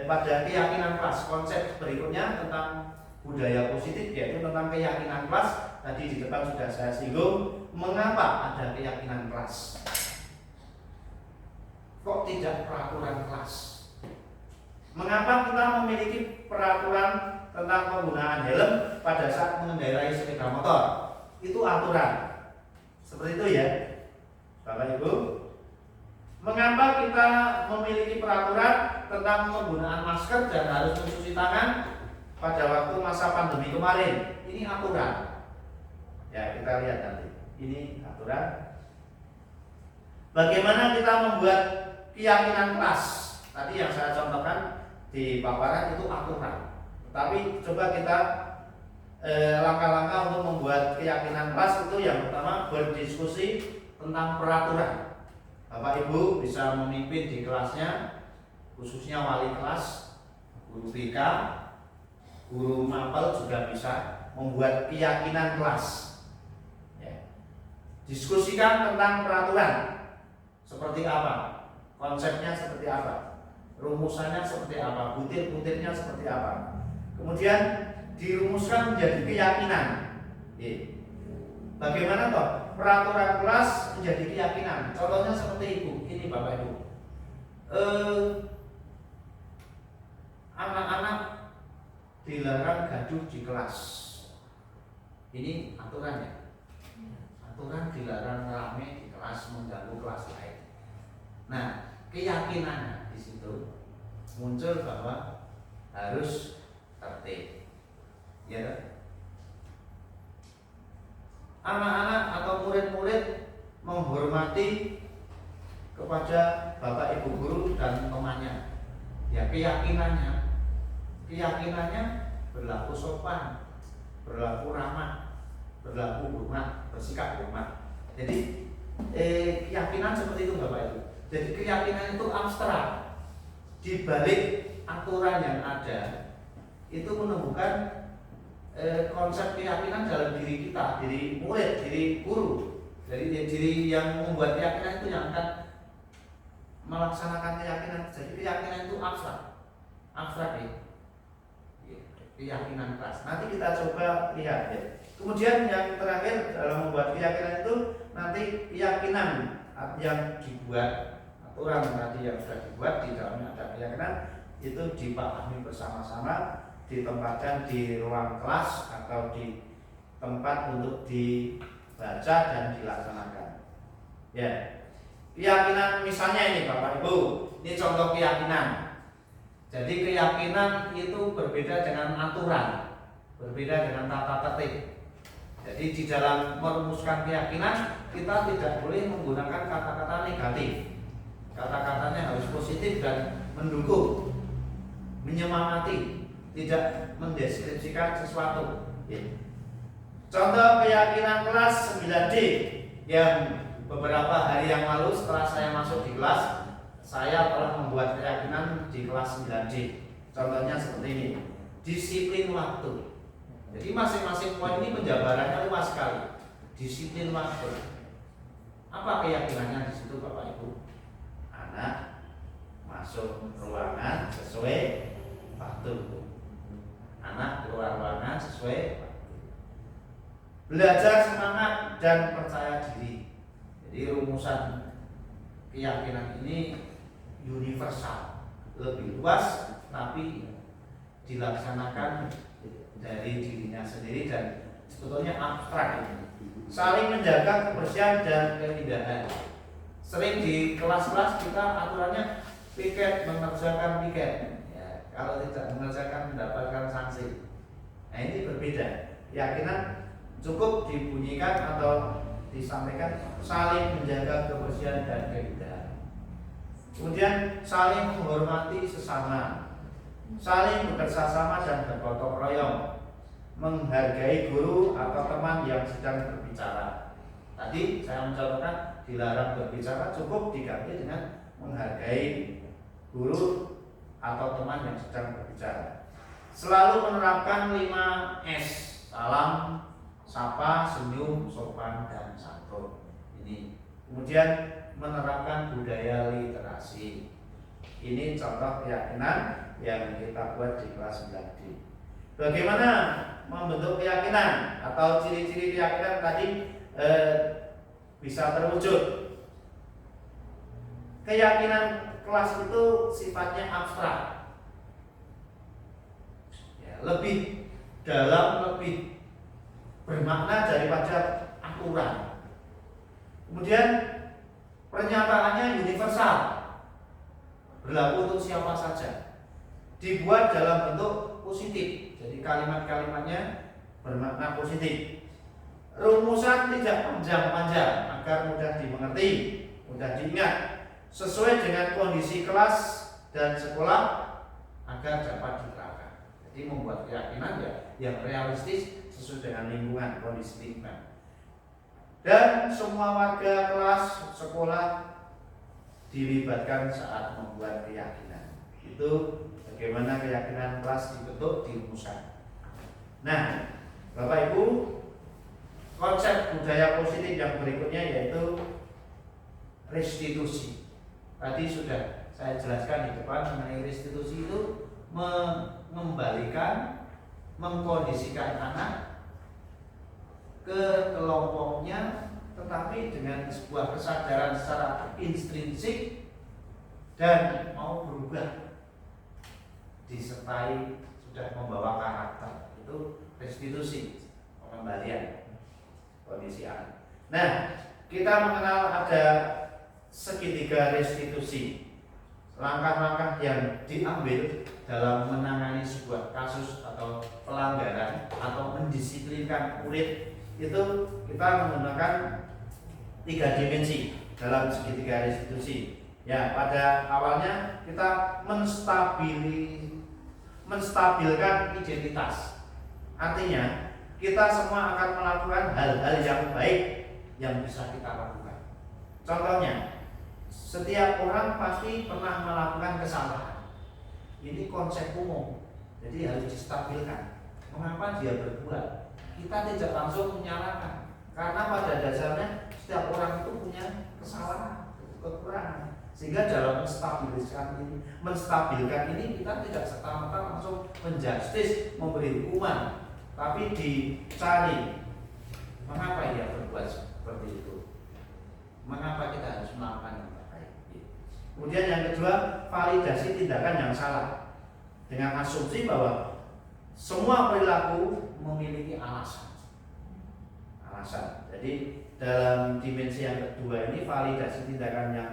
pada keyakinan kelas. Konsep berikutnya tentang budaya positif, yaitu tentang keyakinan kelas. Tadi di depan sudah saya singgung, mengapa ada keyakinan kelas? Kok tidak peraturan kelas? Mengapa kita memiliki peraturan tentang penggunaan helm pada saat mengendarai sepeda motor? Itu aturan. Seperti itu ya, Bapak Ibu. Mengapa kita memiliki peraturan tentang penggunaan masker dan harus mencuci tangan pada waktu masa pandemi kemarin? Ini aturan. Ya, kita lihat nanti. Ini aturan. Bagaimana kita membuat keyakinan kelas? Tadi yang saya contohkan di paparan itu aturan. Tapi coba kita langkah-langkah untuk membuat keyakinan kelas itu yang pertama berdiskusi tentang peraturan. Bapak Ibu bisa memimpin di kelasnya, khususnya wali kelas, guru BK, guru mapel juga bisa membuat keyakinan kelas. Ya. Diskusikan tentang peraturan seperti apa, konsepnya seperti apa, rumusannya seperti apa, butir-butirnya seperti apa. Kemudian dirumuskan menjadi keyakinan. Bagaimana toh peraturan kelas menjadi keyakinan? Contohnya seperti itu. Ini Bapak Ibu. Anak-anak dilarang gaduh di kelas. Ini aturannya. Aturan dilarang rame di kelas, mengganggu kelas lain. Nah, keyakinannya di situ muncul bahwa harus tertib. Ya. Anak-anak atau murid-murid menghormati kepada Bapak Ibu guru dan temannya. Ya, keyakinannya berlaku sopan, berlaku ramah, berlaku hormat, bersikap hormat. Jadi keyakinan seperti itu Bapak Ibu. Jadi keyakinan itu abstrak. Di balik aturan yang ada itu menemukan konsep keyakinan dalam diri kita, diri murid, diri guru. Jadi diri yang membuat keyakinan itu yang akan melaksanakan keyakinan. Jadi keyakinan itu abstrak ya. Keyakinan kelas. Nanti kita coba lihat ya. Kemudian yang terakhir dalam membuat keyakinan itu nanti keyakinan yang dibuat, aturan tadi yang sudah dibuat di dalamnya ada keyakinan itu dipahami bersama-sama, ditempatkan di ruang kelas atau di tempat untuk dibaca dan dilaksanakan. Ya, keyakinan misalnya ini Bapak Ibu, ini contoh keyakinan. Jadi keyakinan itu berbeda dengan aturan, berbeda dengan tata tertib. Jadi di dalam merumuskan keyakinan kita tidak boleh menggunakan kata-kata negatif. Kata-katanya harus positif dan mendukung, menyemangati, tidak mendeskripsikan sesuatu. Contoh keyakinan kelas 9D yang beberapa hari yang lalu setelah saya masuk di kelas, saya telah membuat keyakinan di kelas 9D. Contohnya seperti ini, disiplin waktu. Jadi masing-masing poin ini penjabarannya luas sekali. Disiplin waktu. Apa keyakinannya di situ Bapak Ibu? Anak masuk ruangan sesuai waktu. Anak keluar ruangan sesuai waktu. Belajar semangat dan percaya diri. Jadi rumusan keyakinan ini universal, lebih luas, tapi dilaksanakan dari dirinya sendiri dan sebetulnya abstrak. Saling menjaga kebersihan dan keindahan. Sering di kelas-kelas kita aturannya piket, mengerjakan piket. Ya, kalau tidak mengerjakan mendapatkan sanksi. Nah ini berbeda. Keyakinan cukup dibunyikan atau disampaikan saling menjaga kebersihan dan keindahan. Kemudian saling menghormati sesama, saling bekerja sama dan bergotong royong, menghargai guru atau teman yang sedang berbicara. Tadi saya mencontohkan dilarang berbicara, cukup diganti dengan menghargai guru atau teman yang sedang berbicara. Selalu menerapkan 5S: salam, sapa, senyum, sopan, dan santun. Ini. Kemudian menerapkan budaya literasi. Ini contoh keyakinan yang kita buat di kelas 9D. Bagaimana membentuk keyakinan atau ciri-ciri keyakinan tadi bisa terwujud? Keyakinan kelas itu sifatnya abstrak, ya, lebih dalam, lebih bermakna daripada aturan. Kemudian pernyataannya universal, berlaku untuk siapa saja, dibuat dalam bentuk positif, jadi kalimat-kalimatnya bermakna positif. Rumusan tidak panjang-panjang agar mudah dimengerti, mudah diingat, sesuai dengan kondisi kelas dan sekolah agar dapat diterapkan. Jadi membuat keyakinan ya yang realistis sesuai dengan lingkungan, kondisi lingkungan. Dan semua warga kelas sekolah dilibatkan saat membuat keyakinan. Itu bagaimana keyakinan kelas dibentuk, dirumuskan. Nah, Bapak Ibu, konsep budaya positif yang berikutnya yaitu restitusi. Tadi sudah saya jelaskan di depan mengenai restitusi itu mengembalikan, mengkondisikan anak ke kelompoknya, tetapi dengan sebuah kesadaran secara intrinsik dan mau berubah, disertai sudah membawa karakter. Itu restitusi, pengembalian kondisi anak. Nah, kita mengenal ada segitiga restitusi. Langkah-langkah yang diambil dalam menangani sebuah kasus atau pelanggaran atau mendisiplinkan murid itu kita menggunakan 3 dimensi dalam segitiga restitusi. Ya, pada awalnya kita menstabilkan identitas. Artinya kita semua akan melakukan hal-hal yang baik yang bisa kita lakukan. Contohnya, setiap orang pasti pernah melakukan kesalahan. Ini konsep umum, jadi harus distabilkan. Mengapa dia berbuat? Kita tidak langsung menyalahkan, karena pada dasarnya setiap orang itu punya kesalahan, kekurangan. Sehingga dalam menstabilkan ini kita tidak serta-merta langsung menjustis, memberi hukuman, tapi dicari mengapa dia berbuat seperti itu, mengapa kita harus melakukan yang terbaik. Kemudian yang kedua, validasi tindakan yang salah dengan asumsi bahwa semua perilaku memiliki alasan. Jadi dalam dimensi yang kedua ini, validasi tindakan yang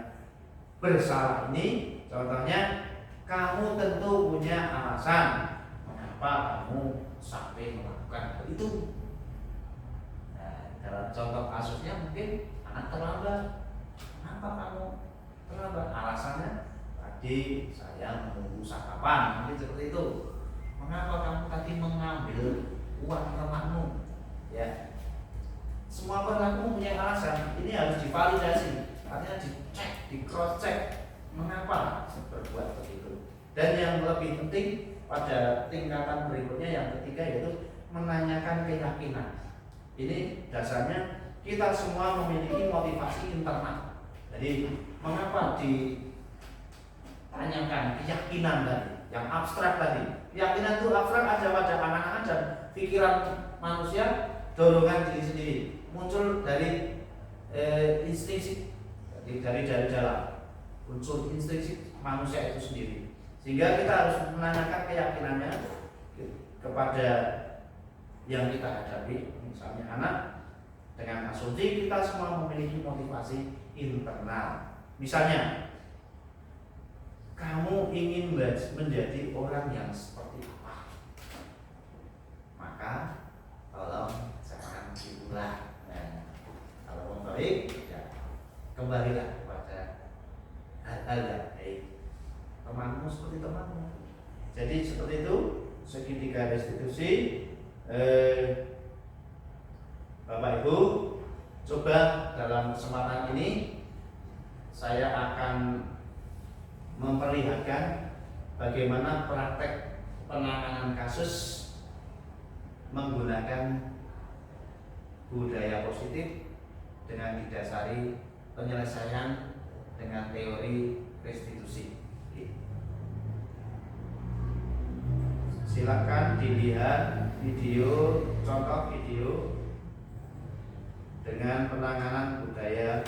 bersalah ini, contohnya kamu tentu punya alasan mengapa kamu sampai melakukan hal itu. Nah, dalam contoh kasusnya mungkin anak terlambat. Kenapa kamu terlambat? Alasannya tadi saya menunggu sarapan, mungkin seperti itu. Mengapa kamu tadi mengambil uang temanmu? Ya, semua perilaku punya alasan. Ini harus divalidasi, artinya dicek, di cross check mengapa berbuat begitu. Dan yang lebih penting pada tingkatan berikutnya yang ketiga yaitu menanyakan keyakinan. Ini dasarnya kita semua memiliki motivasi internal. Jadi mengapa ditanyakan keyakinan tadi, yang abstrak tadi. Keyakinan itu abstrak ada pada anak-anak dan pikiran manusia, dorongan diri sendiri muncul dari insting, dari dalam unsur insting manusia itu sendiri. Sehingga kita harus menanyakan keyakinannya kepada yang kita hadapi, misalnya anak, dengan asumsi kita semua memiliki motivasi internal. Misalnya, kamu ingin menjadi orang yang seperti apa? Maka tolong jangan diulang. Nah, kalau mau baik, ya kembalilah kepada hal-hal yang baik. Temanmu seperti temanmu. Jadi seperti itu segitiga restitusi. Bapak Ibu, coba dalam kesempatan ini saya akan memperlihatkan bagaimana praktek penanganan kasus menggunakan budaya positif dengan didasari penyelesaian dengan teori restitusi. Silakan dilihat video, contoh video dengan penanganan budaya.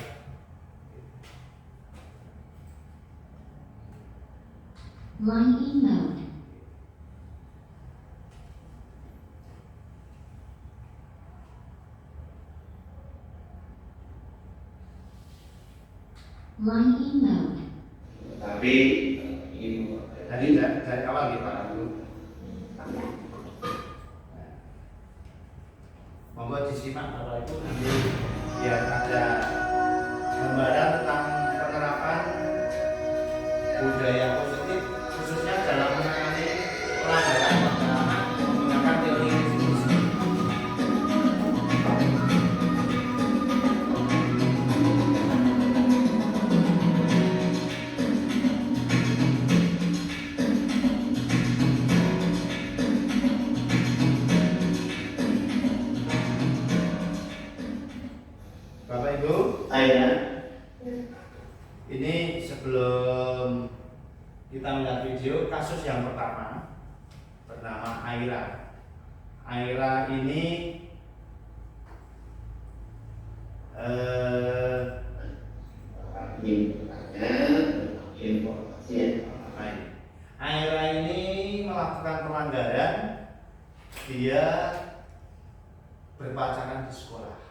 Line in mode. Line in mode. Tapi ini dari awal kita dulu. Monggo disimak Bapak Ibu, nanti biar ada gambaran tentang penerapan budaya positif khususnya dalam menangani pelanggaran pada anak menggunakan teori restitusi. Ini sebelum kita melihat video, kasus yang pertama bernama Aira. Aira ini Aira ini melakukan pelanggaran. Dia berpacaran di sekolah.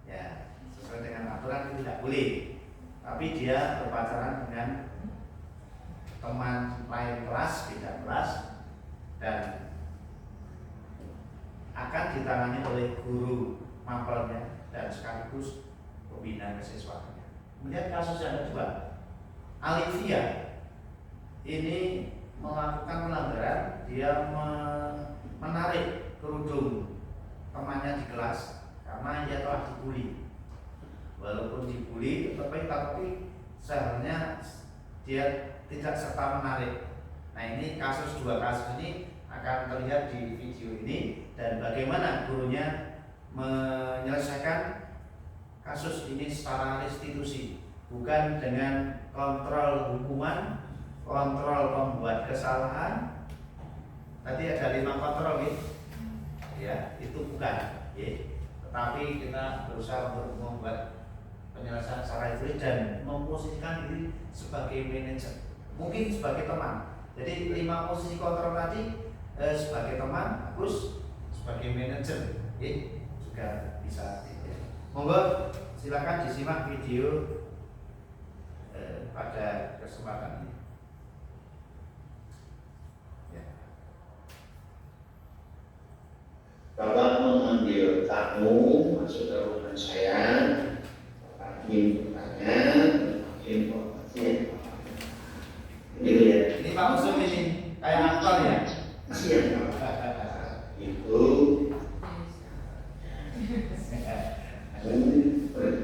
Ya, sesuai dengan aturan itu tidak boleh. Tapi dia berpacaran dengan teman lain kelas, beda kelas, dan akan ditangani oleh guru mapelnya dan sekaligus pembina kesiswaannya. Kemudian kasus yang kedua, Alivia ini melakukan pelanggaran. Dia menarik kerudung temannya di kelas karena dia telah dibully. Walaupun dibully, tapi seharusnya dia tidak serta menarik. Nah, ini dua kasus ini akan terlihat di video ini, dan bagaimana gurunya menyelesaikan kasus ini secara restitusi, bukan dengan kontrol hukuman, kontrol pembuat kesalahan. Tadi ada 5 kontrol, ya, itu bukan, ya. Tetapi kita berusaha untuk membuat penyelesaian secara hibrid dan memposisikan diri sebagai manajer, mungkin sebagai teman. Jadi 5 posisi kontrol tadi sebagai teman, Agus sebagai manajer, juga bisa. Monggo silakan disimak video pada kesempatan ini. Bapak mengambil tamu masuk ke ruangan saya. Bapak ingin bertanya informasi. Gitu ya. Ini Pak Usum ini kayak aktor ya. Siap. Itu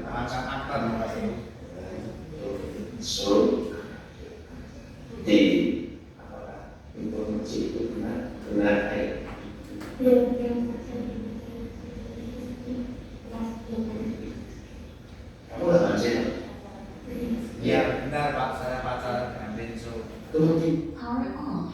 macam aktor Pak Usum. So di informasi itu benar kamu nggak ngaji? Iya benar Pak, saya pacaran dengan Benzo. Power off.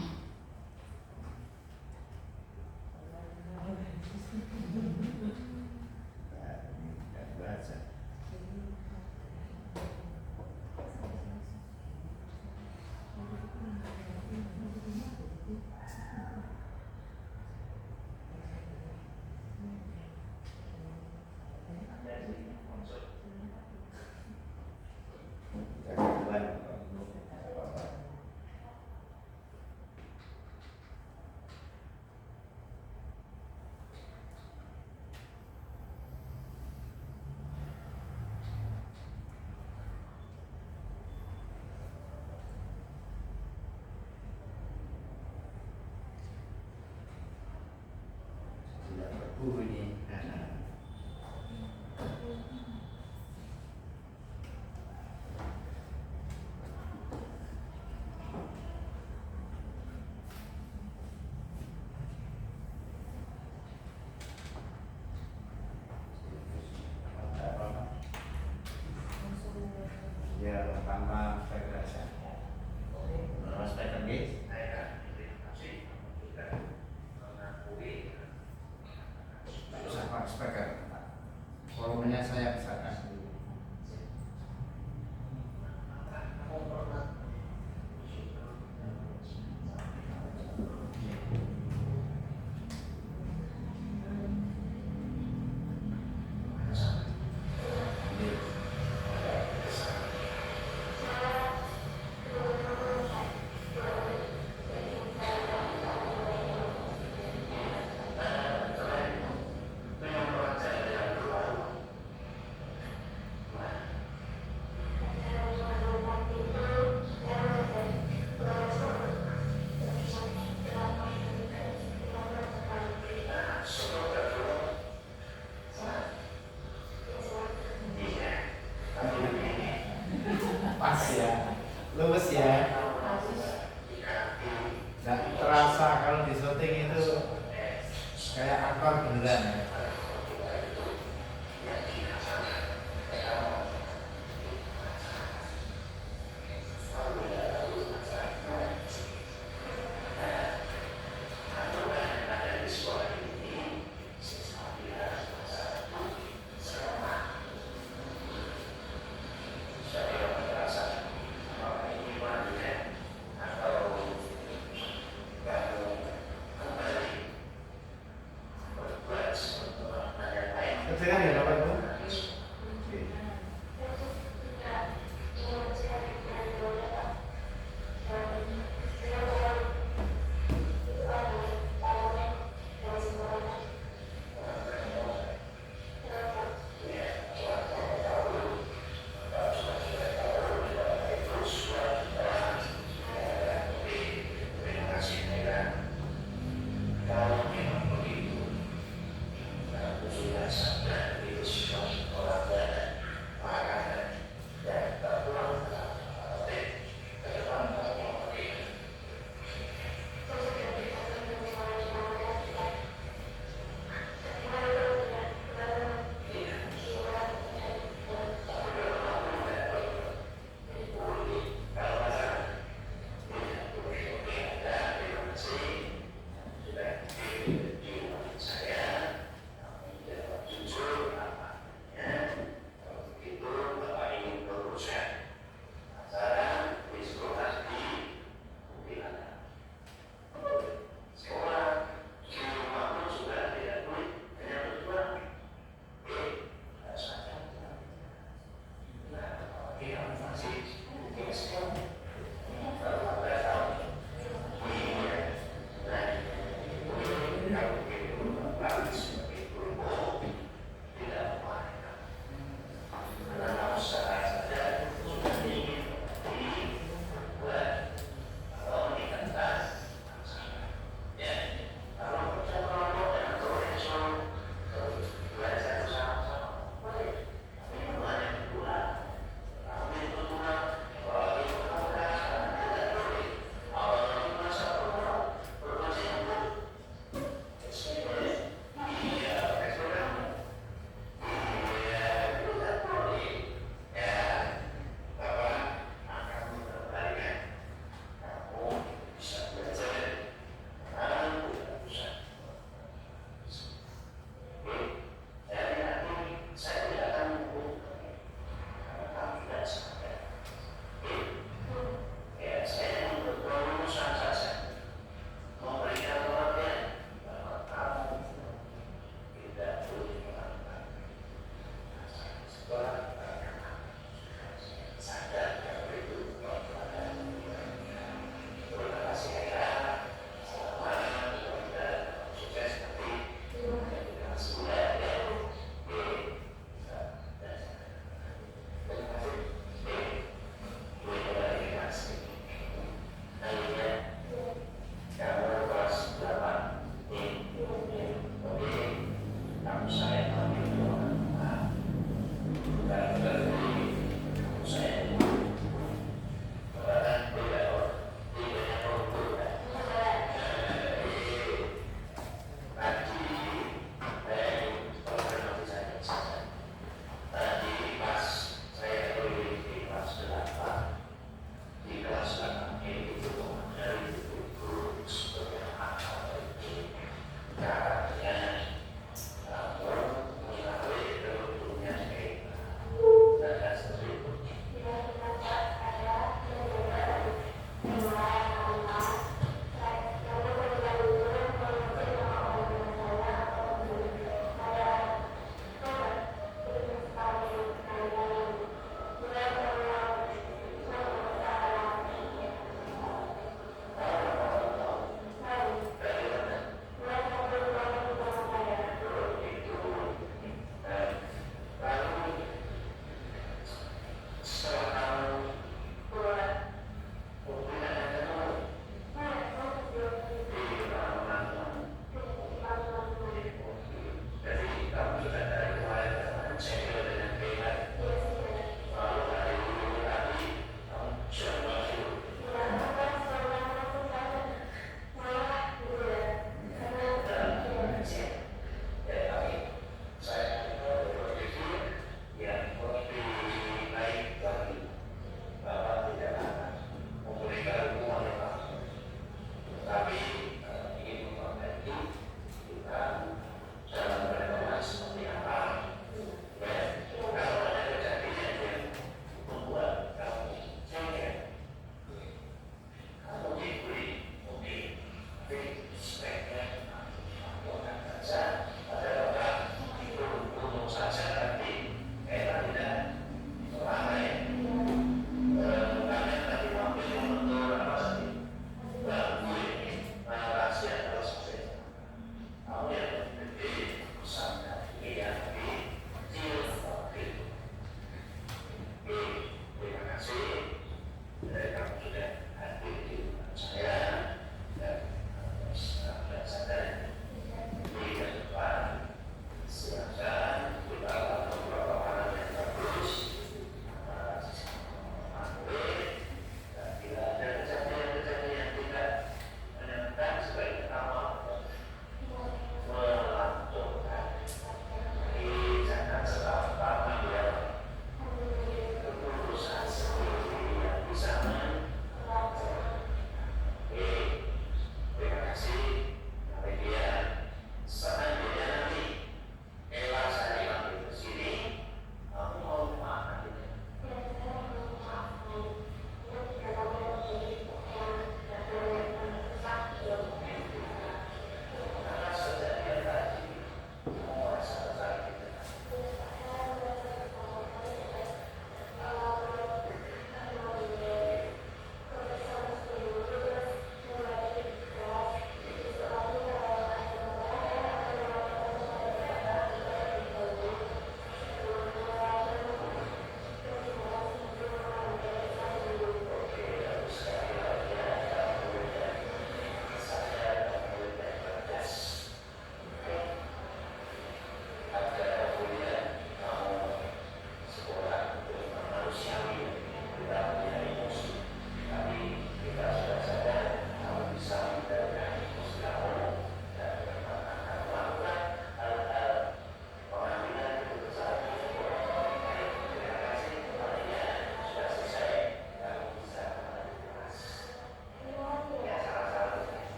Ini. Ya, pertama speaker saja. Speaker guys. Usah speaker. Volumenya saya bisa kasih. Pas ya, luwes ya. Nggak terasa kalau di syuting itu kayak aktor beneran. Kerjakan ya Bapak Ibu. Oke.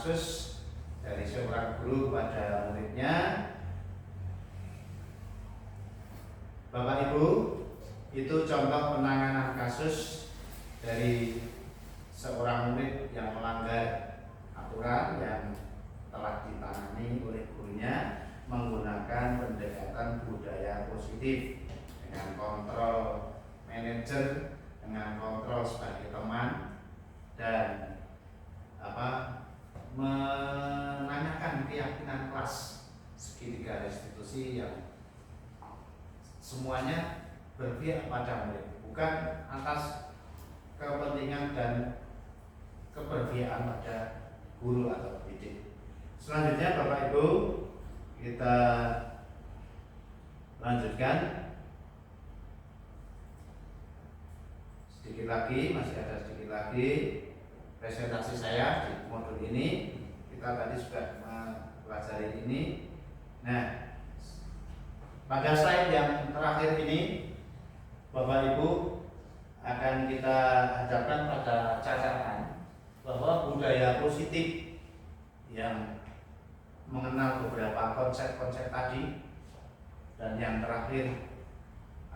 kasus dari seorang guru kepada muridnya. Bapak Ibu, itu contoh penanganan kasus dari seorang murid yang melanggar aturan yang telah ditangani oleh gurunya menggunakan pendekatan budaya positif dengan kontrol manajer, dengan kontrol sebagai teman, dan menanyakan keyakinan kelas segitiga restitusi yang semuanya berpihak pada murid, bukan atas kepentingan dan keberpihakan pada guru atau pendidik. Selanjutnya Bapak Ibu, kita lanjutkan sedikit lagi, masih ada sedikit lagi presentasi saya di modul ini. Kita tadi sudah mempelajari ini. Nah, pada slide yang terakhir ini Bapak Ibu akan kita hadapkan pada catatan bahwa budaya positif yang mengenal beberapa konsep-konsep tadi, dan yang terakhir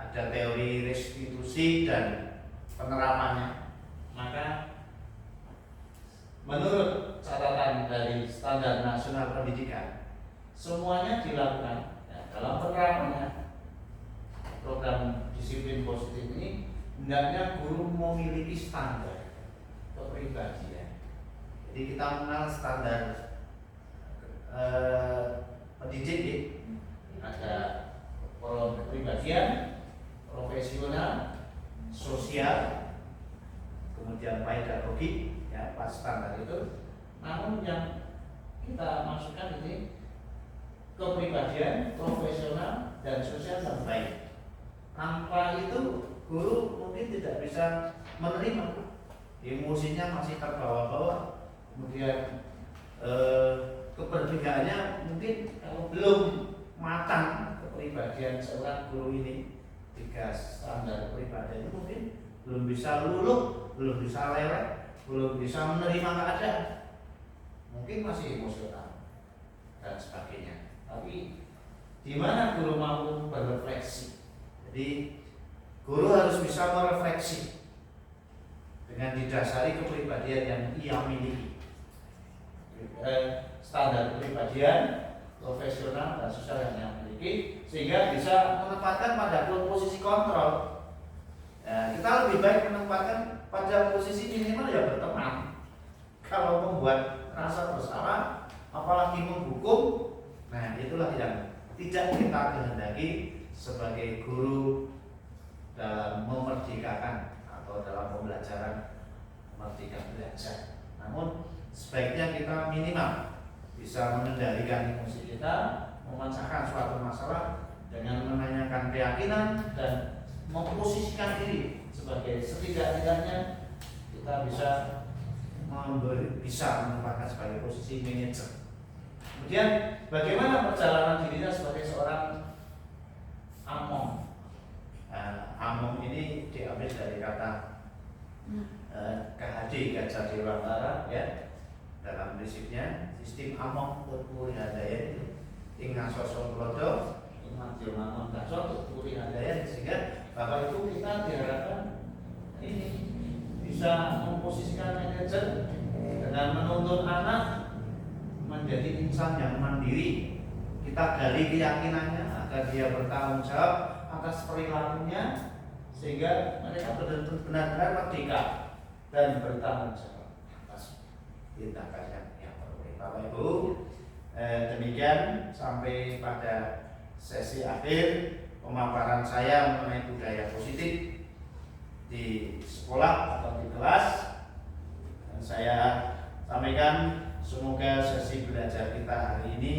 ada teori restitusi dan penerapannya. Maka menurut catatan dari Standar Nasional Pendidikan, semuanya dilakukan dalam penerapannya program disiplin positif ini. Hendaknya guru memiliki standar kepribadian. Jadi kita mengenal standar pendidik, ada kepribadian, profesional, sosial, kemudian pedagogik, ya, pas standar itu. Namun yang kita masukkan ini kepribadian, profesional, dan sosial yang baik. Tanpa itu guru mungkin tidak bisa menerima, emosinya masih terbawa-bawa, kemudian keberpihakannya mungkin kalau belum matang kepribadian seorang guru ini, 3 standar kepribadian itu mungkin belum bisa luluh, belum bisa lewat, belum bisa menerima keadaan, mungkin masih emosional dan sebagainya. Tapi di mana guru mampu berefleksi? Jadi guru harus bisa merefleksi dengan didasari kepribadian yang ia miliki, standar kepribadian, profesional, dan sosial yang ia miliki, sehingga bisa menempatkan pada posisi kontrol. Ya, kita lebih baik menempatkan pada posisi minimal ya berteman. Kalau membuat rasa bersalah, apalagi menghukum, nah itulah yang tidak kita kehendaki sebagai guru dalam memerdekakan atau dalam pembelajaran merdeka belajar. Namun sebaiknya kita minimal bisa mengendalikan emosi kita, memecahkan suatu masalah dengan menanyakan keyakinan dan memposisikan diri sebagai setidak-tidaknya kita bisa menempatkan sebagai posisi manajer. Kemudian bagaimana perjalanan dirinya sebagai seorang among. Among ini diambil dari kata KHD, Gajah Dewantara, ya. Dalam prinsipnya sistem among tutpuri hadaya ing ngasoso klodo ing madya mangun kaso tutpuri hadaya, sehingga Bapak Ibu kita diharapkan ini bisa memposisikan manajer dengan menuntun anak menjadi insan yang mandiri. Kita gali keyakinannya agar dia bertanggung jawab atas perilakunya, sehingga mereka benar-benar merdeka dan bertanggung jawab atas tindakannya yang berbaik. Bapak Ibu, demikian sampai pada sesi akhir pemaparan saya mengenai budaya positif di sekolah atau di kelas. Dan saya sampaikan semoga sesi belajar kita hari ini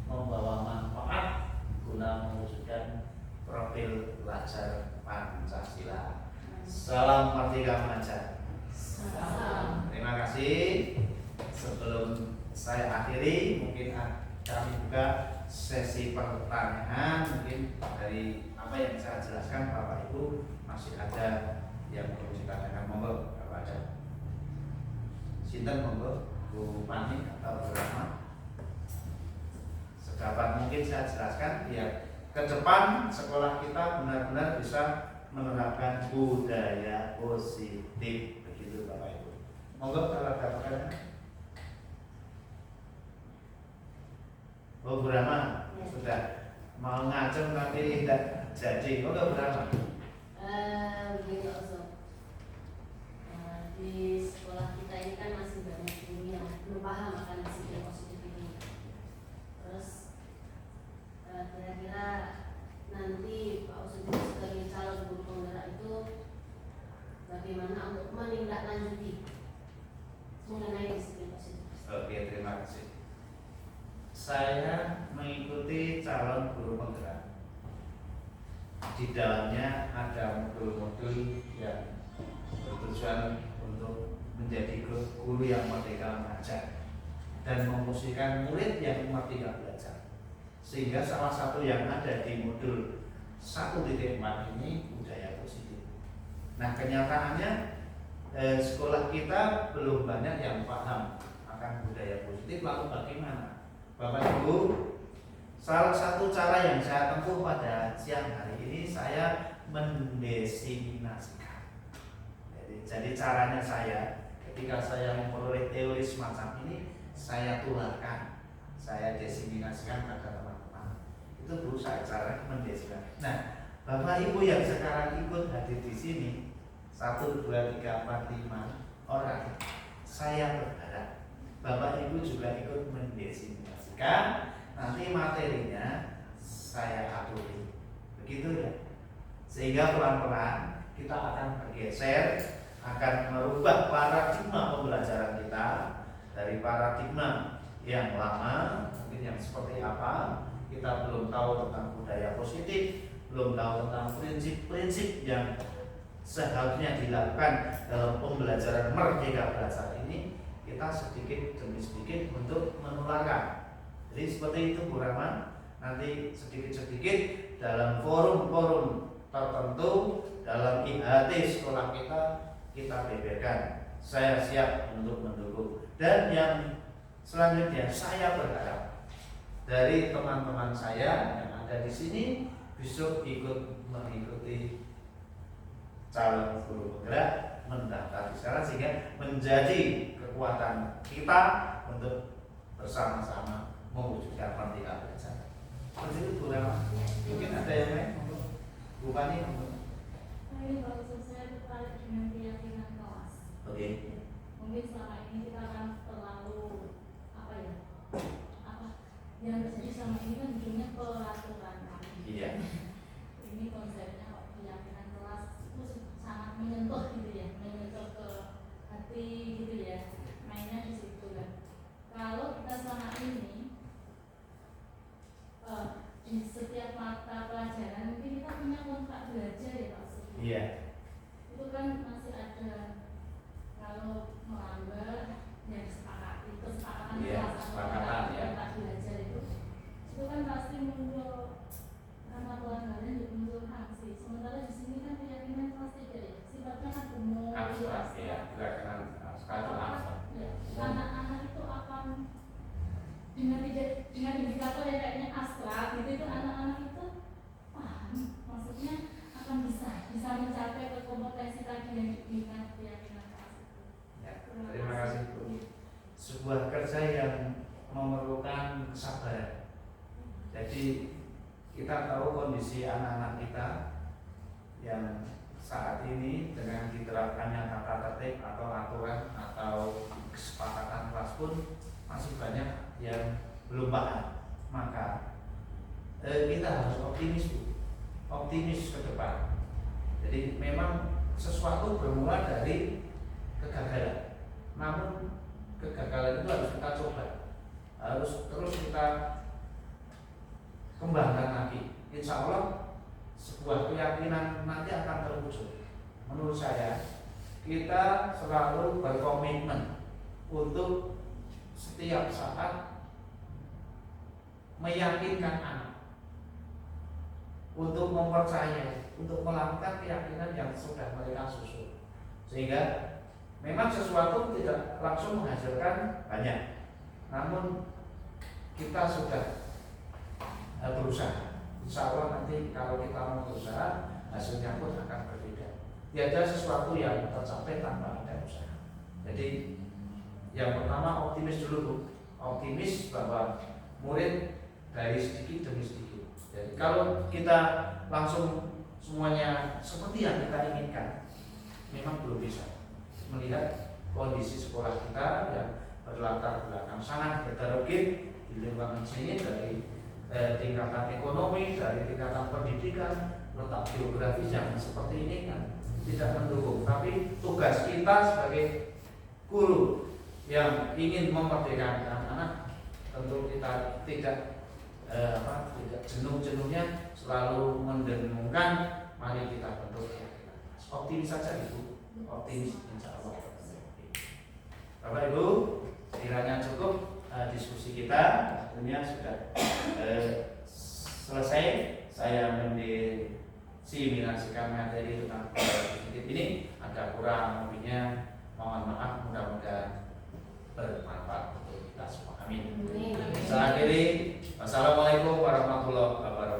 membawa manfaat guna mewujudkan profil pelajar Pancasila. Salam Merdeka Mengajar. Terima kasih. Sebelum saya akhiri, mungkin kami buka sesi pertanyaan. Mungkin dari apa yang saya jelaskan Bapak Ibu masih ada yang perlu ditanyakan, monggo kalau ada. Sinten monggo. Bu Pani atau Bu Rahma. Sedapat mungkin saya jelaskan biar ke depan sekolah kita benar-benar bisa menerapkan budaya positif, begitu Bapak Ibu. Monggo kalau ada pertanyaan. Bu Rahma sudah mau ngacung tapi tidak jadi. Monggo Bu Rahma. Begini Ustaz. Di sekolah kita ini kan masih banyak guru yang belum paham akan disiplin positif ini. Terus kira-kira nanti Pak Usudin sebagai calon guru penggerak itu bagaimana untuk menindaklanjuti mengenai disiplin positif? Oke, terima kasih. Saya mengikuti calon guru penggerak. Di dalamnya ada modul-modul yang bertujuan untuk menjadi guru yang merdeka mengajar dan memposisikan murid yang merdeka belajar. Sehingga salah satu yang ada di modul 1.4 ini budaya positif. Nah, kenyataannya sekolah kita belum banyak yang paham akan budaya positif. Lalu bagaimana? Bapak Ibu, salah satu cara yang saya tempuh pada siang hari ini saya mendesiminasikan. Jadi caranya saya ketika saya memperoleh teori semacam ini, saya tularkan, saya desiminasikan kepada teman-teman. Itu berusaha cara mendesiminasikan. Nah, Bapak Ibu yang sekarang ikut hadir di sini 1, 2, 3, 4, 5 orang, saya berharap Bapak Ibu juga ikut mendesiminasikan. Nanti materinya saya aturi, begitu ya. Sehingga pelan-pelan kita akan bergeser, akan merubah paradigma pembelajaran kita dari paradigma yang lama, mungkin yang seperti apa, kita belum tahu tentang budaya positif, belum tahu tentang prinsip-prinsip yang seharusnya dilakukan dalam pembelajaran merdeka belajar ini, kita sedikit demi sedikit untuk menularkan. Jadi seperti itu Bu Rahman, nanti sedikit-sedikit dalam forum-forum tertentu dalam IHT sekolah kita beberkan. Saya siap untuk mendukung. Dan yang selanjutnya saya berharap dari teman-teman saya yang ada di sini besok ikut mengikuti calon guru penggerak, mendaftar di sana sehingga menjadi kekuatan kita untuk bersama-sama mewujudkan merdeka belajar. Seperti itu Bu Rahma. Mungkin ada yang lain? Bu Pani? Ini bagus, saya tertarik dengan keyakinan kelas. Oke. Mungkin selama ini kita akan terlalu yang terjadi selama ini kan ujungnya peraturan. Iya. Ini konsepnya keyakinan kelas itu sangat menyentuh gitu ya, menyentuh ke hati gitu ya. Mainnya di situ kan. Kalau kita selama ini di setiap mata pelajaran mungkin kita punya kontrak belajar ya Pak Sugi. Iya. Itu kan masih ada kalau melanggar yang sepakati kesepakatan kesepakatan ya. kontrak belajar itu kan pasti muncul karena pelanggaran juga muncul sanksi. Sementara di sini kan keyakinan kelas tidak ya, sifatnya kan umum. Abstrak ya, gerakan abstrak. Anak-anak itu akan dengan indikator yang kayaknya abstrak gitu, itu anak-anak itu paham, maksudnya akan bisa mencapai ke kompetensi tadi yang diinginkan keyakinan kelas itu. Ya, terima kasih Bu. Sebuah kerja yang memerlukan kesabaran. Jadi kita tahu kondisi anak-anak kita yang saat ini dengan diterapkannya tata tertib atau aturan atau kesepakatan kelas pun masih banyak yang belum paham. Maka kita harus optimis ke depan. Jadi memang sesuatu bermula dari kegagalan. Namun kegagalan itu harus kita coba, harus terus kita kembangkan lagi. Insya Allah sebuah keyakinan nanti akan terwujud. Menurut saya kita selalu berkomitmen untuk setiap saat meyakinkan anak untuk mempercayai, untuk melakukan keyakinan yang sudah mereka susun, sehingga Memang sesuatu tidak langsung menghasilkan banyak, namun kita sudah berusaha. Insya Allah nanti kalau kita mau berusaha, hasilnya pun akan berbeda. Tidak ada sesuatu yang tercapai tanpa ada usaha. Jadi yang pertama optimis dulu Bu. Optimis bahwa murid dari sedikit demi sedikit. Jadi kalau kita langsung semuanya seperti yang kita inginkan, memang belum bisa. Melihat kondisi sekolah kita yang berlatar belakang sangat heterogen di lingkungan sini, dari tingkatan ekonomi, dari tingkatan pendidikan, letak geografis yang seperti ini kan tidak mendukung. Tapi tugas kita sebagai guru yang ingin memerdekakan anak-anak, tentu kita tidak jenuh-jenuhnya selalu mendengungkan. Mari kita bentuk keyakinan. Optimis saja Ibu, optimis insya Allah. Bapak Ibu, kiranya cukup diskusi kita, tentunya sudah selesai. Saya mendiseminasikan materi tentang sedikit ini, ada kurang lebihnya mohon maaf, mudah-mudahan bermanfaat untuk kita semua. Amin. Saya akhiri. Wassalamualaikum warahmatullahi wabarakatuh.